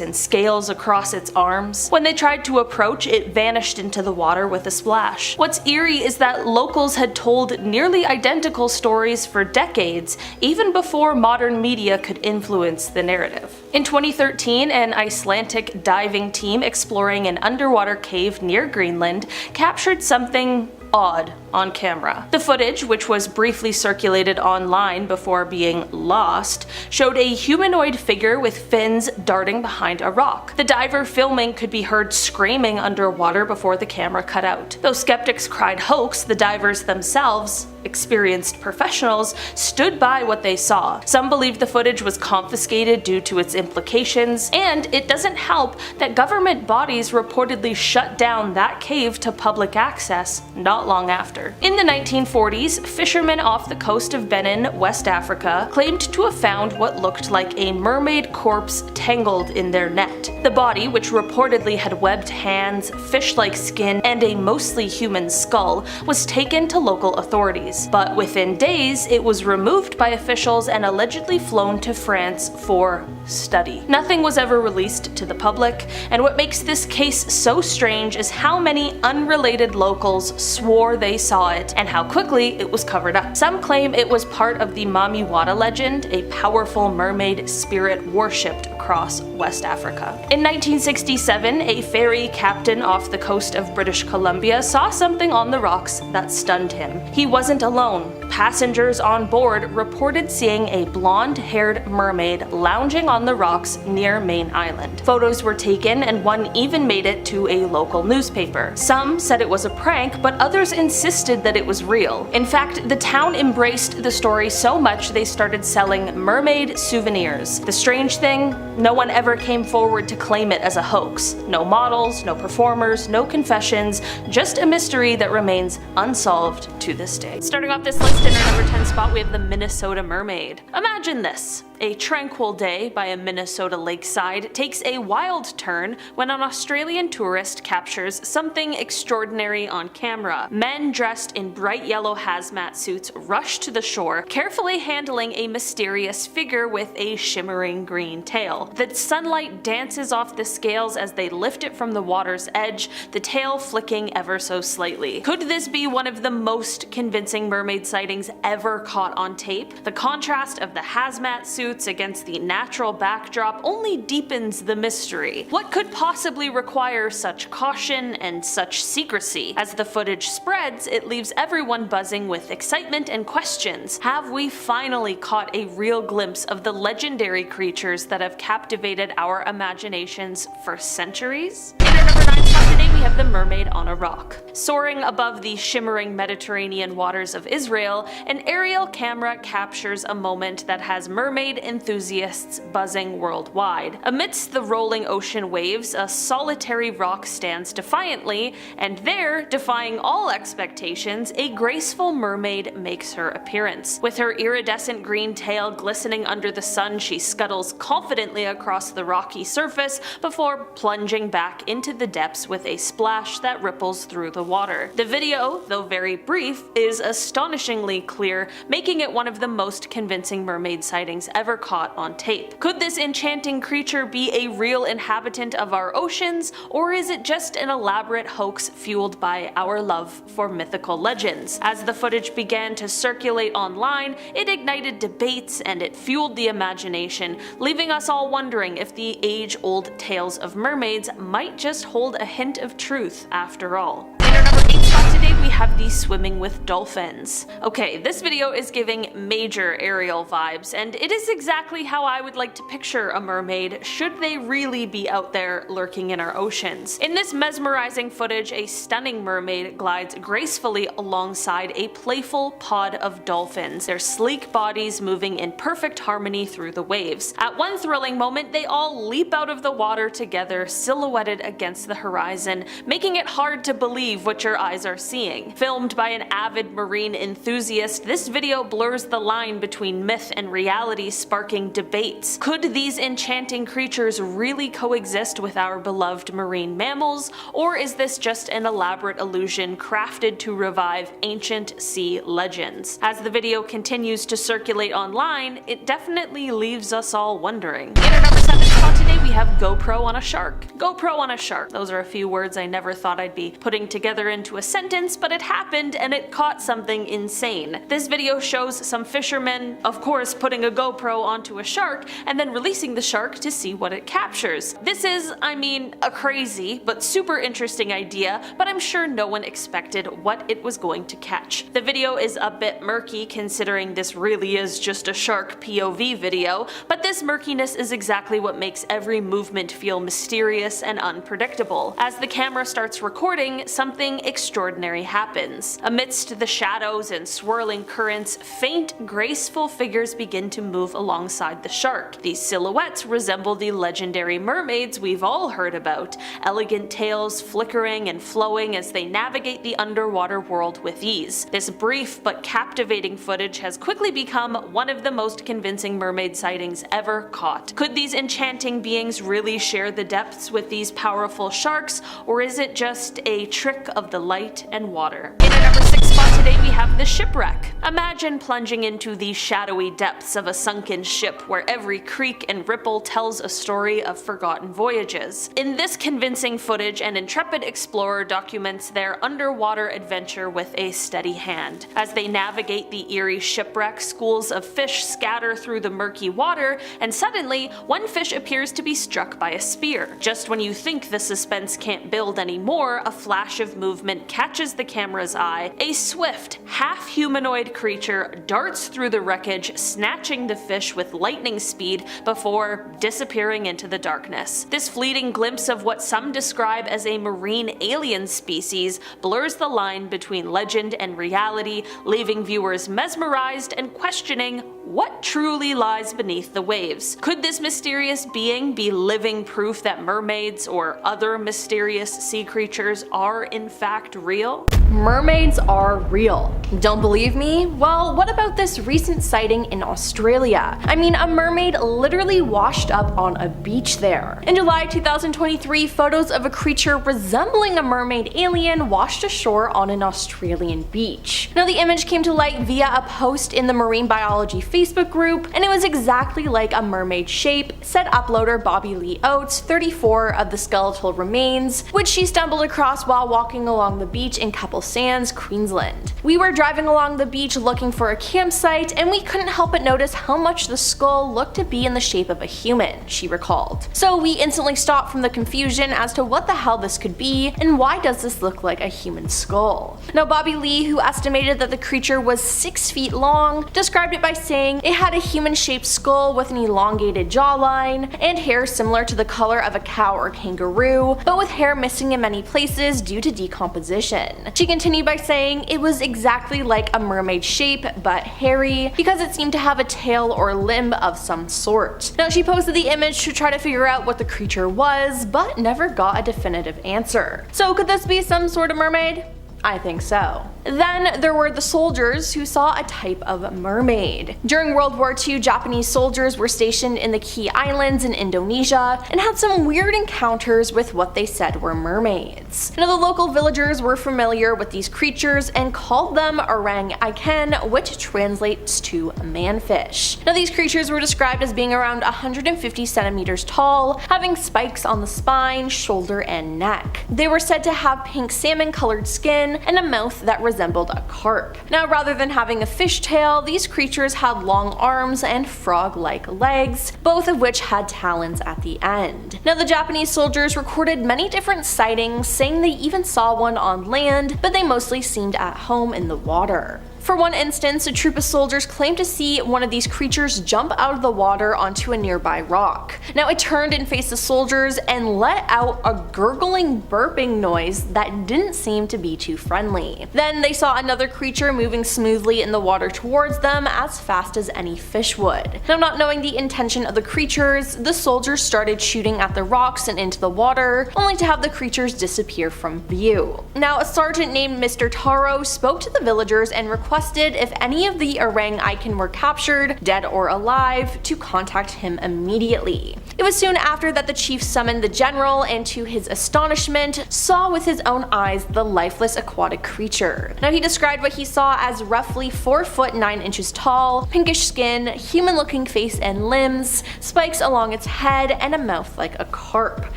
and scales across its arms. When they tried to approach, it vanished into the water with a splash. What's eerie is that locals had told nearly identical stories for decades, even before modern media could influence the narrative. In 2013, an Icelandic diving team exploring an underwater cave near Greenland captured something odd on camera. The footage, which was briefly circulated online before being lost, showed a humanoid figure with fins darting behind a rock. The diver filming could be heard screaming underwater before the camera cut out. Though skeptics cried hoax, the divers themselves, experienced professionals, stood by what they saw. Some believe the footage was confiscated due to its implications, and it doesn't help that government bodies reportedly shut down that cave to public access not long after. In the 1940s, fishermen off the coast of Benin, West Africa, claimed to have found what looked like a mermaid corpse tangled in their net. The body, which reportedly had webbed hands, fish-like skin, and a mostly human skull, was taken to local authorities. But within days, it was removed by officials and allegedly flown to France for study. Nothing was ever released to the public, and what makes this case so strange is how many unrelated locals swore they saw it and how quickly it was covered up. Some claim it was part of the Mamiwata legend, a powerful mermaid spirit worshipped across West Africa. In 1967, a ferry captain off the coast of British Columbia saw something on the rocks that stunned him. He wasn't alone. Passengers on board reported seeing a blonde-haired mermaid lounging on the rocks near Main Island. Photos were taken and one even made it to a local newspaper. Some said it was a prank, but others insisted that it was real. In fact, the town embraced the story so much they started selling mermaid souvenirs. The strange thing, no one ever came forward to claim it as a hoax. No models, no performers, no confessions, just a mystery that remains unsolved to this day. Starting off this list in our number 10 spot, we have the Minnesota Mermaid. Imagine this. A tranquil day by a Minnesota lakeside takes a wild turn when an Australian tourist captures something extraordinary on camera. Men dressed in bright yellow hazmat suits rush to the shore, carefully handling a mysterious figure with a shimmering green tail. The sunlight dances off the scales as they lift it from the water's edge, the tail flicking ever so slightly. Could this be one of the most convincing mermaid sightings ever caught on tape? The contrast of the hazmat suits against the natural backdrop only deepens the mystery. What could possibly require such caution and such secrecy? As the footage spreads, it leaves everyone buzzing with excitement and questions. Have we finally caught a real glimpse of the legendary creatures that have captivated our imaginations for centuries? In our number 9 spot today, we have the mermaid on a rock. Soaring above the shimmering Mediterranean waters of Israel, an aerial camera captures a moment that has mermaid enthusiasts buzzing worldwide. Amidst the rolling ocean waves, a solitary rock stands defiantly, and there, defying all expectations, a graceful mermaid makes her appearance. With her iridescent green tail glistening under the sun, she scuttles confidently across the rocky surface before plunging back into the depths with a splash that ripples through the water. The video, though very brief, is astonishingly clear, making it one of the most convincing mermaid sightings ever caught on tape. Could this enchanting creature be a real inhabitant of our oceans, or is it just an elaborate hoax fueled by our love for mythical legends? As the footage began to circulate online, it ignited debates and it fueled the imagination, leaving us all wondering if the age-old tales of mermaids might just hold a hint of truth after all. In our number 8 spot today, we have the swimming with dolphins. Okay, this video is giving major Ariel vibes, and it is exactly how I would like to picture a mermaid should they really be out there lurking in our oceans. In this mesmerizing footage, a stunning mermaid glides gracefully alongside a playful pod of dolphins, their sleek bodies moving in perfect harmony through the waves. At one thrilling moment, they all leap out of the water together, silhouetted against the horizon, making it hard to believe what your eyes are seeing. Filmed by an avid marine enthusiast, this video blurs the line between myth and reality, sparking debates. Could these enchanting creatures really coexist with our beloved marine mammals, or is this just an elaborate illusion crafted to revive ancient sea legends? As the video continues to circulate online, it definitely leaves us all wondering. In our number 7 spot today, we have GoPro on a shark. GoPro on a shark. Those are a few words I never thought I'd be putting together into a sentence, but it happened and it caught something insane. This video shows some fishermen, of course, putting a GoPro onto a shark and then releasing the shark to see what it captures. This is, I mean, a crazy but super interesting idea, but I'm sure no one expected what it was going to catch. The video is a bit murky considering this really is just a shark POV video, but this murkiness is exactly what makes every movement feel mysterious and unpredictable. As the camera starts recording, something extraordinary happens. Amidst the shadows and swirling currents, faint, graceful figures begin to move alongside the shark. These silhouettes resemble the legendary mermaids we've all heard about, elegant tails flickering and flowing as they navigate the underwater world with ease. This brief but captivating footage has quickly become one of the most convincing mermaid sightings ever caught. Could these enchanting beings really share the depths with these powerful sharks, or is it just a trick of the light and water? In our number 6 spot today, we have the shipwreck. Imagine plunging into the shadowy depths of a sunken ship where every creak and ripple tells a story of forgotten voyages. In this convincing footage, an intrepid explorer documents their underwater adventure with a steady hand. As they navigate the eerie shipwreck, schools of fish scatter through the murky water, and suddenly, one fish appears to be struck by a spear. Just when you think the suspense can't build anymore, a flash of movement catches the camera's eye. A swift, half-humanoid creature darts through the wreckage, snatching the fish with lightning speed before disappearing into the darkness. This fleeting glimpse of what some describe as a marine alien species blurs the line between legend and reality, leaving viewers mesmerized and questioning What truly lies beneath the waves? Could this mysterious being be living proof that mermaids or other mysterious sea creatures are in fact real? Mermaids are real. Don't believe me? Well, what about this recent sighting in Australia? I mean, a mermaid literally washed up on a beach there. In July 2023, photos of a creature resembling a mermaid alien washed ashore on an Australian beach. Now, the image came to light via a post in the marine biology Facebook group, and it was exactly like a mermaid shape, said uploader Bobby Lee Oates, 34, of the skeletal remains, which she stumbled across while walking along the beach in Couple Sands, Queensland. We were driving along the beach looking for a campsite, and we couldn't help but notice how much the skull looked to be in the shape of a human, she recalled. So we instantly stopped from the confusion as to what the hell this could be, and why does this look like a human skull? Now, Bobby Lee, who estimated that the creature was 6 feet long, described it by saying it had a human-shaped skull with an elongated jawline, and hair similar to the color of a cow or kangaroo, but with hair missing in many places due to decomposition. She continued by saying it was exactly like a mermaid shape, but hairy, because it seemed to have a tail or limb of some sort. Now, she posted the image to try to figure out what the creature was, but never got a definitive answer. So could this be some sort of mermaid? I think so. Then there were the soldiers who saw a type of mermaid. During World War II, Japanese soldiers were stationed in the Key Islands in Indonesia and had some weird encounters with what they said were mermaids. Now, the local villagers were familiar with these creatures and called them orang-iken, which translates to manfish. Now, these creatures were described as being around 150 centimeters tall, having spikes on the spine, shoulder, and neck. They were said to have pink salmon-colored skin and a mouth that resembled a carp. Now, rather than having a fishtail, these creatures had long arms and frog-like legs, both of which had talons at the end. Now, the Japanese soldiers recorded many different sightings, saying they even saw one on land, but they mostly seemed at home in the water. For one instance, a troop of soldiers claimed to see one of these creatures jump out of the water onto a nearby rock. Now, it turned and faced the soldiers and let out a gurgling, burping noise that didn't seem to be too friendly. Then they saw another creature moving smoothly in the water towards them as fast as any fish would. Now, not knowing the intention of the creatures, the soldiers started shooting at the rocks and into the water, only to have the creatures disappear from view. Now, a sergeant named Mr. Taro spoke to the villagers and requested if any of the orang-iken were captured, dead or alive, to contact him immediately. It was soon after that the chief summoned the general and, to his astonishment, saw with his own eyes the lifeless aquatic creature. Now, he described what he saw as roughly 4 foot 9 inches tall, pinkish skin, human-looking face and limbs, spikes along its head, and a mouth like a carp.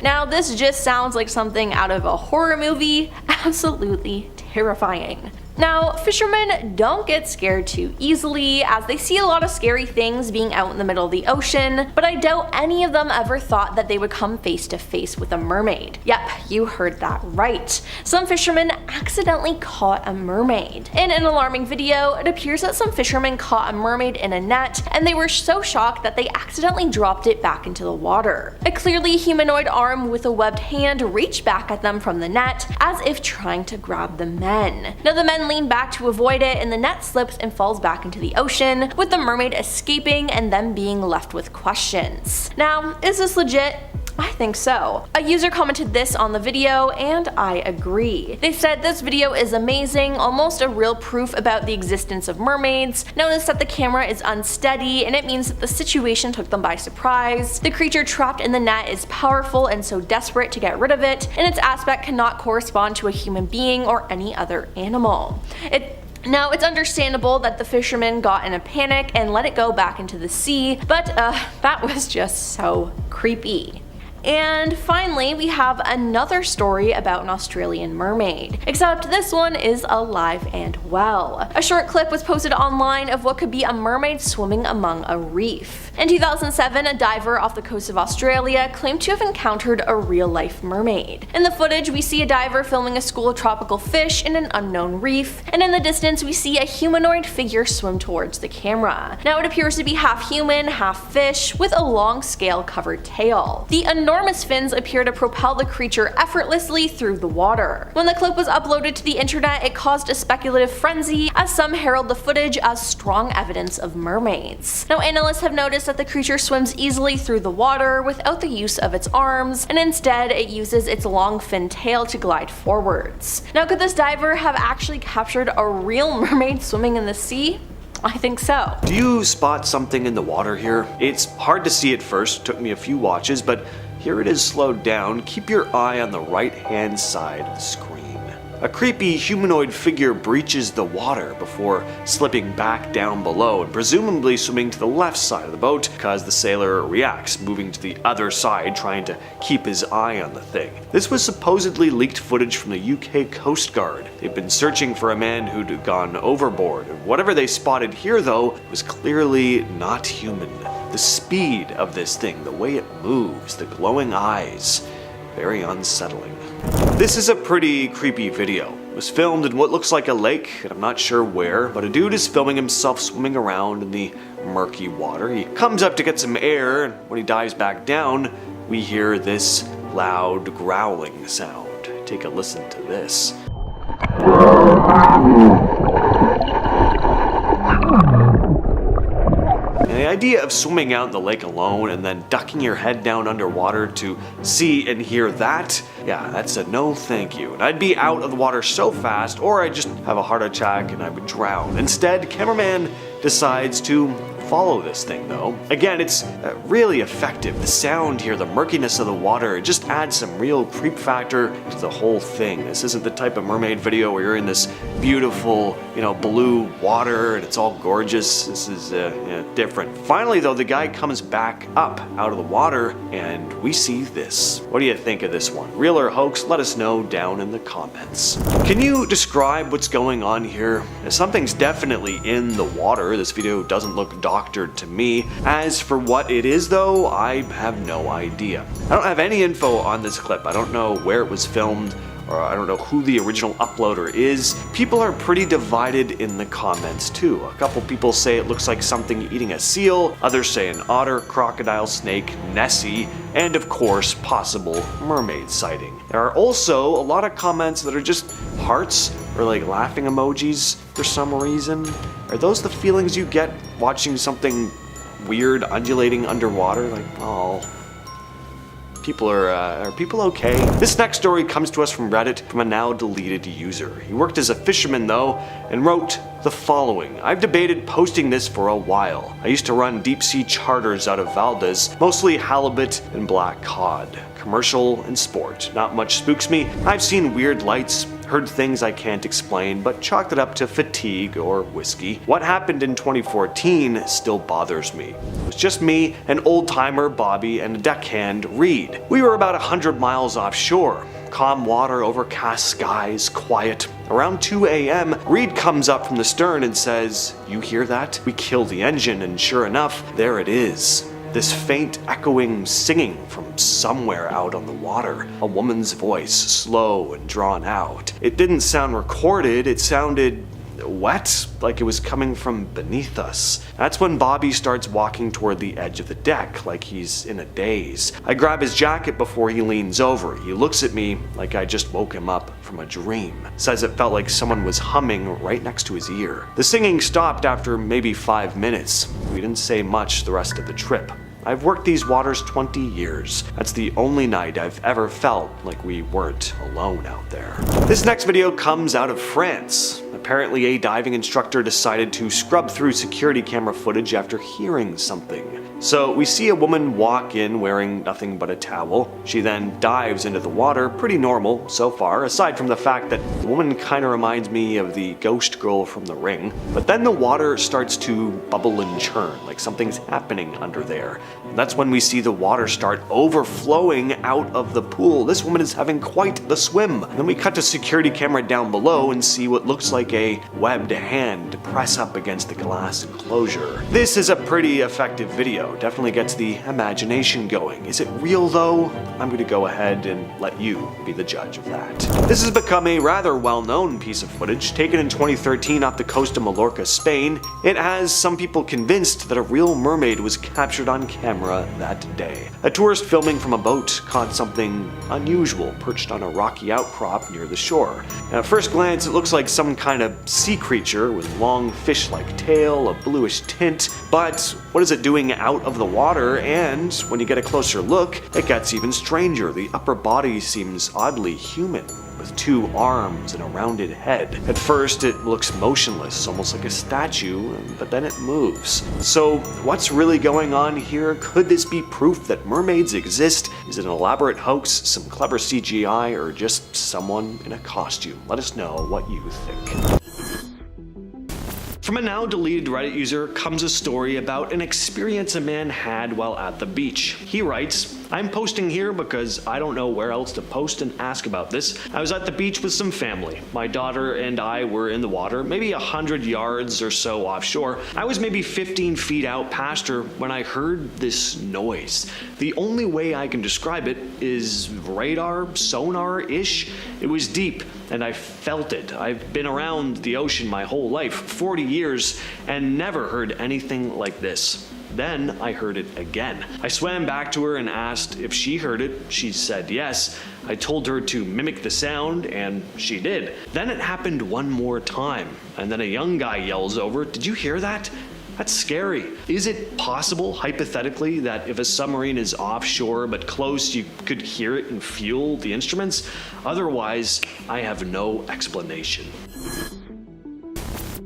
Now, this just sounds like something out of a horror movie. Absolutely terrifying. Now, fishermen don't get scared too easily, as they see a lot of scary things being out in the middle of the ocean, but I doubt any of them ever thought that they would come face to face with a mermaid. Yep, you heard that right. Some fishermen accidentally caught a mermaid. In an alarming video, it appears that some fishermen caught a mermaid in a net, and they were so shocked that they accidentally dropped it back into the water. A clearly humanoid arm with a webbed hand reached back at them from the net, as if trying to grab the men. Now, the men lean back to avoid it, and the net slips and falls back into the ocean, with the mermaid escaping and them being left with questions. Now, is this legit? I think so. A user commented this on the video, and I agree. They said this video is amazing, almost a real proof about the existence of mermaids. Notice that the camera is unsteady, and it means that the situation took them by surprise. The creature trapped in the net is powerful and so desperate to get rid of it, and its aspect cannot correspond to a human being or any other animal. Now, it's understandable that the fishermen got in a panic and let it go back into the sea, but that was just so creepy. And finally, we have another story about an Australian mermaid, except this one is alive and well. A short clip was posted online of what could be a mermaid swimming among a reef. In 2007, a diver off the coast of Australia claimed to have encountered a real-life mermaid. In the footage, we see a diver filming a school of tropical fish in an unknown reef, and in the distance we see a humanoid figure swim towards the camera. Now, it appears to be half human, half fish, with a long scale-covered tail. The enormous enormous fins appear to propel the creature effortlessly through the water. When the clip was uploaded to the internet, it caused a speculative frenzy, as some herald the footage as strong evidence of mermaids. Now, analysts have noticed that the creature swims easily through the water without the use of its arms, and instead it uses its long fin tail to glide forwards. Now, could this diver have actually captured a real mermaid swimming in the sea? I think so. Do you spot something in the water here? It's hard to see at first, took me a few watches, but here it is slowed down. Keep your eye on the right hand side of the screen. A creepy humanoid figure breaches the water before slipping back down below and presumably swimming to the left side of the boat because the sailor reacts, moving to the other side trying to keep his eye on the thing. This was supposedly leaked footage from the UK Coast Guard. They've been searching for a man who'd gone overboard. Whatever they spotted here though was clearly not human. The speed of this thing, the way it moves, the glowing eyes, very unsettling. This is a pretty creepy video. It was filmed in what looks like a lake, and I'm not sure where, but a dude is filming himself swimming around in the murky water. He comes up to get some air, and when he dives back down, we hear this loud growling sound. Take a listen to this. And the idea of swimming out in the lake alone and then ducking your head down underwater to see and hear that, yeah, that's a no thank you. And I'd be out of the water so fast, or I'd just have a heart attack and I would drown. Instead, cameraman decides to follow this thing though. Again, it's really effective. The sound here, the murkiness of the water, it just adds some real creep factor to the whole thing. This isn't the type of mermaid video where you're in this beautiful, blue water and it's all gorgeous. This is different. Finally though, the guy comes back up out of the water and we see this. What do you think of this one? Real or hoax? Let us know down in the comments. Can you describe what's going on here? Something's definitely in the water. This video doesn't look doctored to me. As for what it is though, I have no idea. I don't have any info on this clip. I don't know where it was filmed, or I don't know who the original uploader is. People are pretty divided in the comments too. A couple people say it looks like something eating a seal, others say an otter, crocodile, snake, Nessie, and of course possible mermaid sighting. There are also a lot of comments that are just hearts or like laughing emojis for some reason. Are those the feelings you get watching something weird undulating underwater? Like, oh. People are people okay? This next story comes to us from Reddit from a now deleted user. He worked as a fisherman though and wrote the following. I've debated posting this for a while. I used to run deep sea charters out of Valdez, mostly halibut and black cod. Commercial and sport. Not much spooks me. I've seen weird lights, heard things I can't explain, but chalked it up to fatigue or whiskey. What happened in 2014 still bothers me. It was just me, an old-timer, Bobby, and a deckhand, Reed. We were about 100 miles offshore. Calm water, overcast skies, quiet. Around 2 a.m., Reed comes up from the stern and says, "You hear that?" We kill the engine, and sure enough, there it is. This faint echoing singing from somewhere out on the water. A woman's voice, slow and drawn out. It didn't sound recorded, it sounded wet, like it was coming from beneath us. That's when Bobby starts walking toward the edge of the deck, like he's in a daze. I grab his jacket before he leans over. He looks at me like I just woke him up from a dream. Says it felt like someone was humming right next to his ear. The singing stopped after maybe 5 minutes. We didn't say much the rest of the trip. I've worked these waters 20 years. That's the only night I've ever felt like we weren't alone out there. This next video comes out of France. Apparently a diving instructor decided to scrub through security camera footage after hearing something. So we see a woman walk in wearing nothing but a towel. She then dives into the water, pretty normal so far, aside from the fact that the woman kinda reminds me of the ghost girl from The Ring. But then the water starts to bubble and churn, like something's happening under there. And that's when we see the water start overflowing out of the pool. This woman is having quite the swim. And then we cut to security camera down below and see what looks like a webbed hand press up against the glass enclosure. This is a pretty effective video. video. Definitely gets the imagination going. Is it real though? I'm going to go ahead and let you be the judge of that. This has become a rather well-known piece of footage taken in 2013 off the coast of Mallorca, Spain. It has some people convinced that a real mermaid was captured on camera that day. A tourist filming from a boat caught something unusual perched on a rocky outcrop near the shore. At first glance, it looks like some kind of sea creature with long fish-like tail, a bluish tint, but what is it doing out of the water? And when you get a closer look, it gets even stranger. The upper body seems oddly human, with 2 arms and a rounded head. At first, it looks motionless, almost like a statue, but then it moves. So, what's really going on here? Could this be proof that mermaids exist? Is it an elaborate hoax, some clever CGI, or just someone in a costume? Let us know what you think. From a now deleted Reddit user comes a story about an experience a man had while at the beach. He writes, "I'm posting here because I don't know where else to post and ask about this. I was at the beach with some family. My daughter and I were in the water, maybe 100 yards or so offshore. I was maybe 15 feet out past her when I heard this noise. The only way I can describe it is radar, sonar-ish. It was deep, and I felt it. I've been around the ocean my whole life, 40 years, and never heard anything like this. Then I heard it again. I swam back to her and asked if she heard it. She said yes. I told her to mimic the sound, and she did. Then it happened one more time, and then a young guy yells over, 'Did you hear that?' That's scary. Is it possible, hypothetically, that if a submarine is offshore but close, you could hear it and feel the instruments? Otherwise, I have no explanation."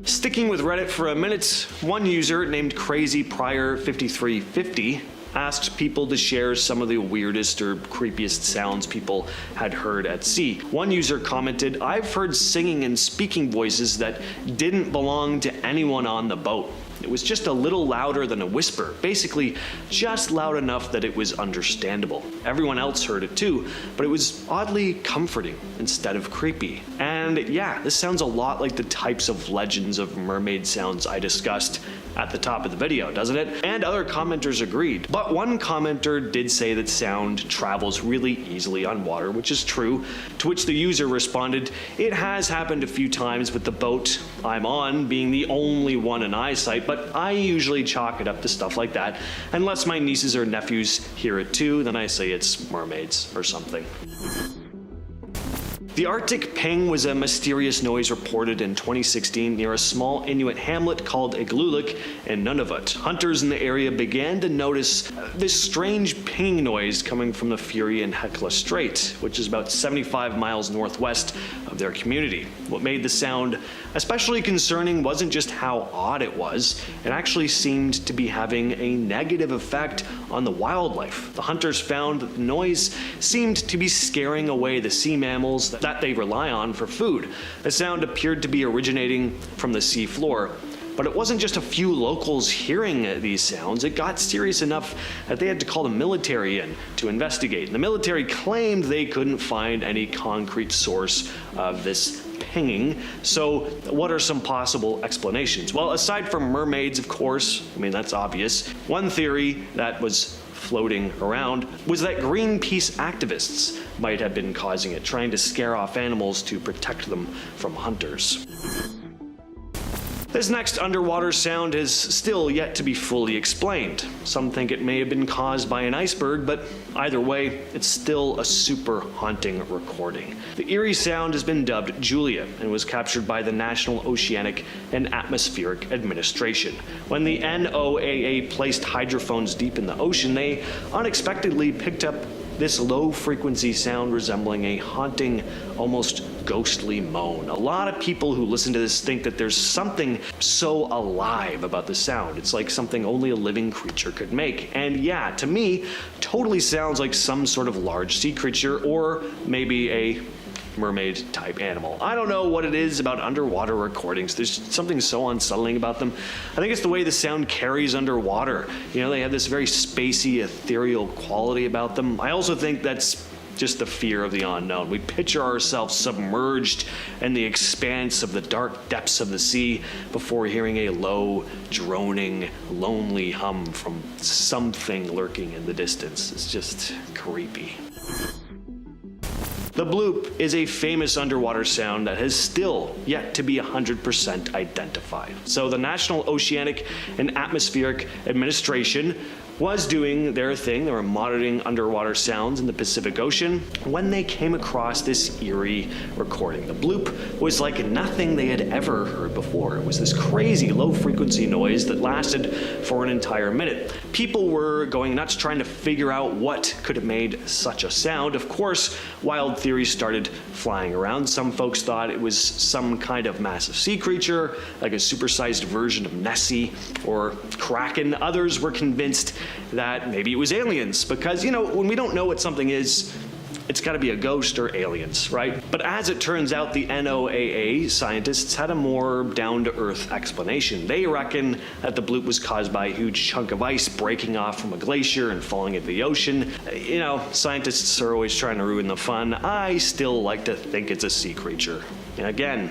Sticking with Reddit for a minute, one user named CrazyPrior5350 asked people to share some of the weirdest or creepiest sounds people had heard at sea. One user commented, "I've heard singing and speaking voices that didn't belong to anyone on the boat. It was just a little louder than a whisper, basically just loud enough that it was understandable. Everyone else heard it too, but it was oddly comforting instead of creepy." And yeah, this sounds a lot like the types of legends of mermaid sounds I discussed at the top of the video, doesn't it? And other commenters agreed. But one commenter did say that sound travels really easily on water, which is true, to which the user responded, "It has happened a few times with the boat I'm on being the only one in eyesight, but I usually chalk it up to stuff like that. Unless my nieces or nephews hear it too, then I say it's mermaids or something." The Arctic ping was a mysterious noise reported in 2016 near a small Inuit hamlet called Igloolik in Nunavut. Hunters in the area began to notice this strange pinging noise coming from the Fury and Hecla Strait, which is about 75 miles northwest of their community. What made the sound especially concerning wasn't just how odd it was, it actually seemed to be having a negative effect on the wildlife. The hunters found that the noise seemed to be scaring away the sea mammals that they rely on for food. The sound appeared to be originating from the sea floor. But it wasn't just a few locals hearing these sounds. It got serious enough that they had to call the military in to investigate. And the military claimed they couldn't find any concrete source of this pinging. So what are some possible explanations? Well, aside from mermaids, of course, I mean, that's obvious. One theory that was floating around was that Greenpeace activists might have been causing it, trying to scare off animals to protect them from hunters. This next underwater sound is still yet to be fully explained. Some think it may have been caused by an iceberg, but either way, it's still a super haunting recording. The eerie sound has been dubbed Julia and was captured by the National Oceanic and Atmospheric Administration. When the NOAA placed hydrophones deep in the ocean, they unexpectedly picked up this low-frequency sound resembling a haunting, almost ghostly moan. A lot of people who listen to this think that there's something so alive about the sound. It's like something only a living creature could make. And yeah, to me, totally sounds like some sort of large sea creature or maybe a mermaid type animal. I don't know what it is about underwater recordings. There's something so unsettling about them. I think it's the way the sound carries underwater. You know, they have this very spacey, ethereal quality about them. I also think that's just the fear of the unknown. We picture ourselves submerged in the expanse of the dark depths of the sea before hearing a low, droning, lonely hum from something lurking in the distance. It's just creepy. The bloop is a famous underwater sound that has still yet to be 100% identified. So the National Oceanic and Atmospheric Administration was doing their thing. They were monitoring underwater sounds in the Pacific Ocean when they came across this eerie recording. The bloop was like nothing they had ever heard before. It was this crazy low frequency noise that lasted for an entire minute. People were going nuts trying to figure out what could have made such a sound. Of course, wild theories started flying around. Some folks thought it was some kind of massive sea creature, like a supersized version of Nessie or Kraken. Others were convinced that maybe it was aliens, because, you know, when we don't know what something is, it's got to be a ghost or aliens, right? But as it turns out, the NOAA scientists had a more down-to-earth explanation. They reckon that the bloop was caused by a huge chunk of ice breaking off from a glacier and falling into the ocean. You know, scientists are always trying to ruin the fun. I still like to think it's a sea creature. And again,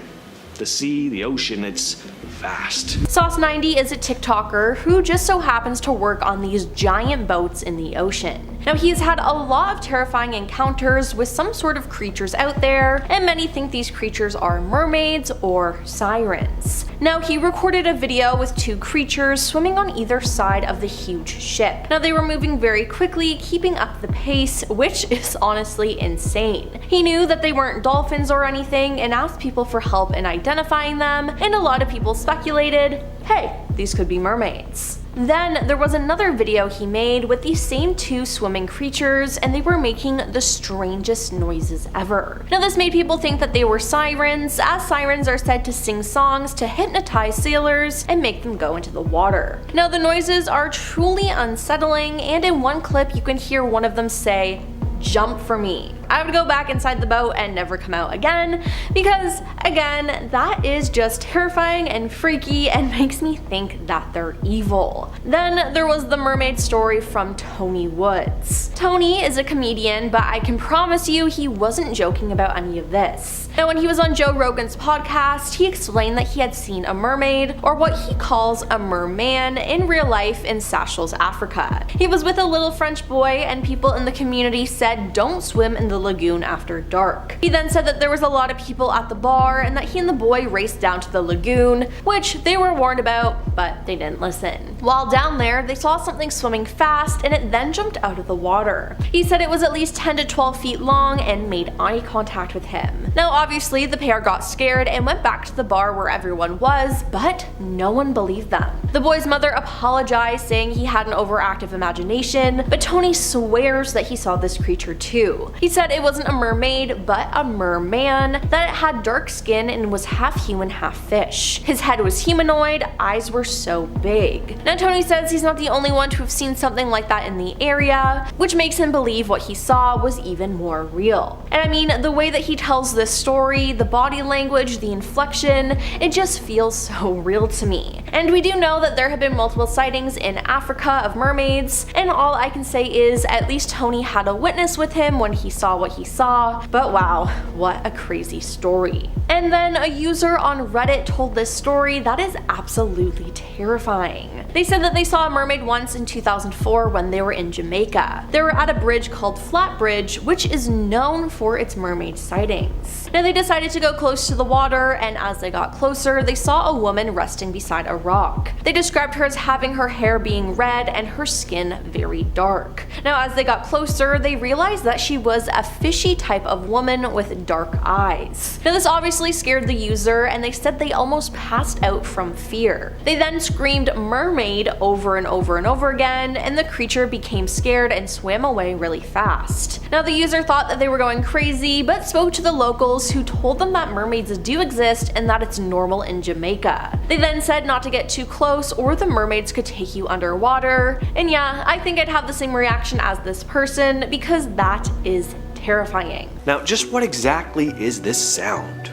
the sea, the ocean, it's vast. Sauce90 is a TikToker who just so happens to work on these giant boats in the ocean. Now, he's had a lot of terrifying encounters with some sort of creatures out there, and many think these creatures are mermaids or sirens. Now, he recorded a video with two creatures swimming on either side of the huge ship. Now, they were moving very quickly, keeping up the pace, which is honestly insane. He knew that they weren't dolphins or anything and asked people for help in identifying them, and a lot of people speculated, hey, these could be mermaids. Then there was another video he made with these same two swimming creatures, and they were making the strangest noises ever. Now, this made people think that they were sirens, as sirens are said to sing songs to hypnotize sailors and make them go into the water. Now, the noises are truly unsettling, and in one clip you can hear one of them say, "Jump for me." I would go back inside the boat and never come out again, because again, that is just terrifying and freaky and makes me think that they're evil. Then there was the mermaid story from Tony Woods. Tony is a comedian, but I can promise you he wasn't joking about any of this. Now, when he was on Joe Rogan's podcast, he explained that he had seen a mermaid, or what he calls a merman, in real life in Seychelles, Africa. He was with a little French boy, and people in the community said don't swim in the lagoon after dark. He then said that there was a lot of people at the bar and that he and the boy raced down to the lagoon, which they were warned about, but they didn't listen. While down there, they saw something swimming fast and it then jumped out of the water. He said it was at least 10 to 12 feet long and made eye contact with him. Now, obviously, the pair got scared and went back to the bar where everyone was, but no one believed them. The boy's mother apologized, saying he had an overactive imagination, but Tony swears that he saw this creature too. He said it wasn't a mermaid, but a merman, that it had dark skin and was half human, half fish. His head was humanoid, eyes were so big. Now, Tony says he's not the only one to have seen something like that in the area, which makes him believe what he saw was even more real. And I mean, the way that he tells this story, the body language, the inflection, it just feels so real to me. And we do know that there have been multiple sightings in Africa of mermaids, and all I can say is at least Tony had a witness with him when he saw what he saw, but wow, what a crazy story. And then a user on Reddit told this story that is absolutely terrifying. They said that they saw a mermaid once in 2004 when they were in Jamaica. They were at a bridge called Flat Bridge, which is known for its mermaid sightings. Now, they decided to go close to the water, and as they got closer, they saw a woman resting beside a rock. They described her as having her hair being red and her skin very dark. Now, as they got closer, they realized that she was a fishy type of woman with dark eyes. Now, this obviously scared the user, and they said they almost passed out from fear. They then screamed "mermaid" over and over and over again, and the creature became scared and swam away really fast. Now, the user thought that they were going crazy, but spoke to the locals, who told them that mermaids do exist and that it's normal in Jamaica. They then said not to get too close or the mermaids could take you underwater. And yeah, I think I'd have the same reaction as this person, because that is terrifying. Now, just what exactly is this sound?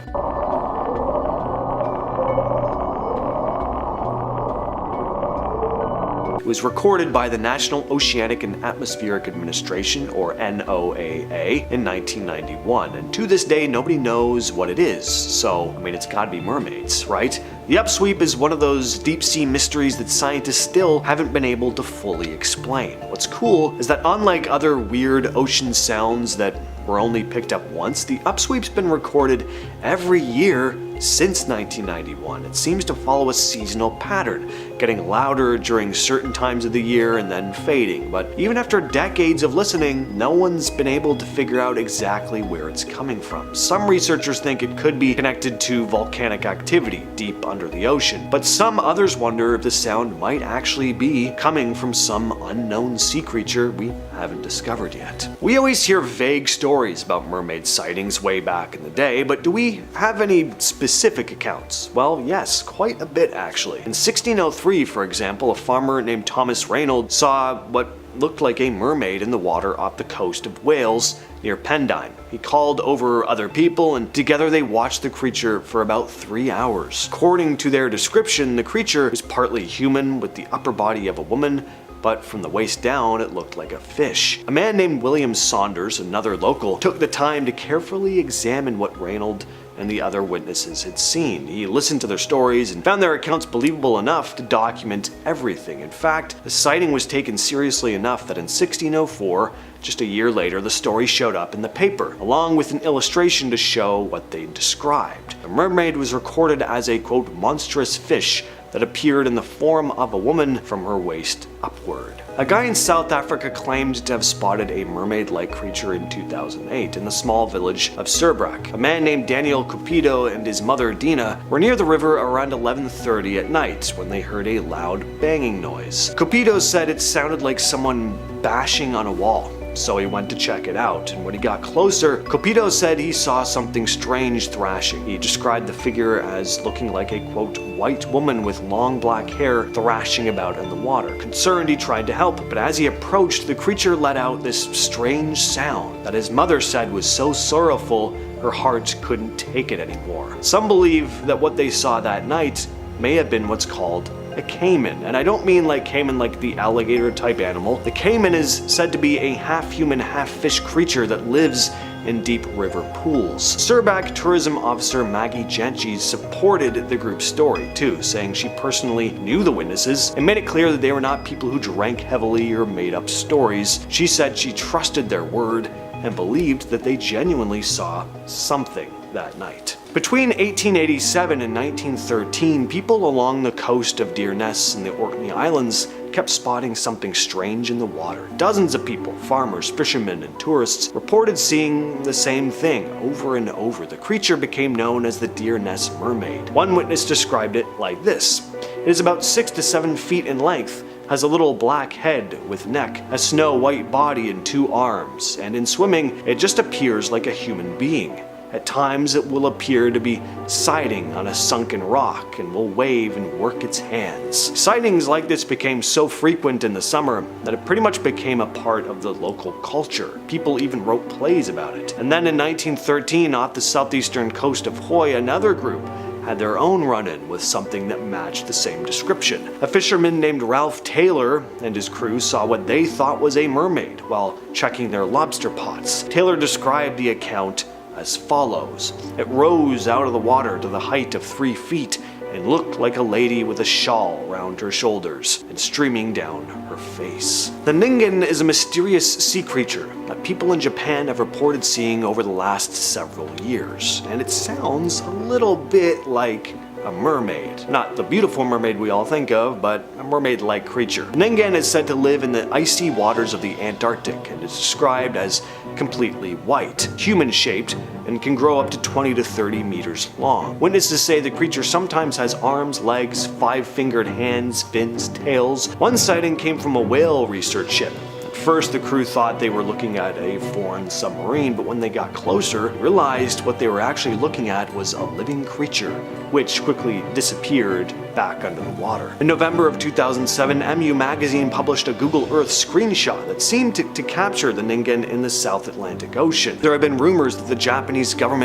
It was recorded by the National Oceanic and Atmospheric Administration, or NOAA, in 1991, and to this day nobody knows what it is, so, I mean, it's gotta be mermaids, right? The upsweep is one of those deep-sea mysteries that scientists still haven't been able to fully explain. What's cool is that unlike other weird ocean sounds that were only picked up once, the upsweep's been recorded every year since 1991. It seems to follow a seasonal pattern, getting louder during certain times of the year and then fading. But even after decades of listening, no one's been able to figure out exactly where it's coming from. Some researchers think it could be connected to volcanic activity deep under the ocean, but some others wonder if the sound might actually be coming from some unknown sea creature we haven't discovered yet. We always hear vague stories about mermaid sightings way back in the day, but do we have any specific accounts? Well, yes, quite a bit actually. In 1603, for example, a farmer named Thomas Reynolds saw what looked like a mermaid in the water off the coast of Wales near Pendine. He called over other people and together they watched the creature for about 3 hours. According to their description, the creature was partly human with the upper body of a woman, but from the waist down it looked like a fish. A man named William Saunders, another local, took the time to carefully examine what Reynolds and the other witnesses had seen. He listened to their stories and found their accounts believable enough to document everything. In fact, the sighting was taken seriously enough that in 1604, just a year later, the story showed up in the paper, along with an illustration to show what they described. The mermaid was recorded as a, quote, monstrous fish that appeared in the form of a woman from her waist upward. A guy in South Africa claimed to have spotted a mermaid-like creature in 2008 in the small village of Surbrak. A man named Daniel Cupido and his mother Dina were near the river around 11:30 at night when they heard a loud banging noise. Cupido said it sounded like someone bashing on a wall, so he went to check it out, and when he got closer, Cupido said he saw something strange thrashing. He described the figure as looking like a, quote, white woman with long black hair thrashing about in the water. Concerned, he tried to help, but as he approached, the creature let out this strange sound that his mother said was so sorrowful her heart couldn't take it anymore. Some believe that what they saw that night may have been what's called a caiman, and I don't mean like caiman like the alligator type animal. The caiman is said to be a half-human, half-fish creature that lives in deep river pools. Surbak tourism officer Maggie Gentry supported the group's story too, saying she personally knew the witnesses and made it clear that they were not people who drank heavily or made up stories. She said she trusted their word and believed that they genuinely saw something that night. Between 1887 and 1913, people along the coast of Deerness and the Orkney Islands kept spotting something strange in the water. Dozens of people, farmers, fishermen, and tourists, reported seeing the same thing over and over. The creature became known as the Deerness mermaid. One witness described it like this: it is about 6 to 7 feet in length, has a little black head with neck, a snow-white body and 2 arms, and in swimming, it just appears like a human being. At times it will appear to be siding on a sunken rock and will wave and work its hands. Sightings like this became so frequent in the summer that it pretty much became a part of the local culture. People even wrote plays about it. And then in 1913, off the southeastern coast of Hawaii, another group had their own run-in with something that matched the same description. A fisherman named Ralph Taylor and his crew saw what they thought was a mermaid while checking their lobster pots. Taylor described the account as follows: it rose out of the water to the height of 3 feet and looked like a lady with a shawl around her shoulders and streaming down her face. The ningen is a mysterious sea creature that people in Japan have reported seeing over the last several years, and it sounds a little bit like a mermaid. Not the beautiful mermaid we all think of, but a mermaid-like creature. Ningen is said to live in the icy waters of the Antarctic and is described as completely white, human-shaped, and can grow up to 20 to 30 meters long. Witnesses say the creature sometimes has arms, legs, 5-fingered hands, fins, tails. One sighting came from a whale research ship. First, the crew thought they were looking at a foreign submarine, but when they got closer, realized what they were actually looking at was a living creature, which quickly disappeared back under the water. In November of 2007, MU Magazine published a Google Earth screenshot that seemed to capture the ningen in the South Atlantic Ocean. There have been rumors that the Japanese government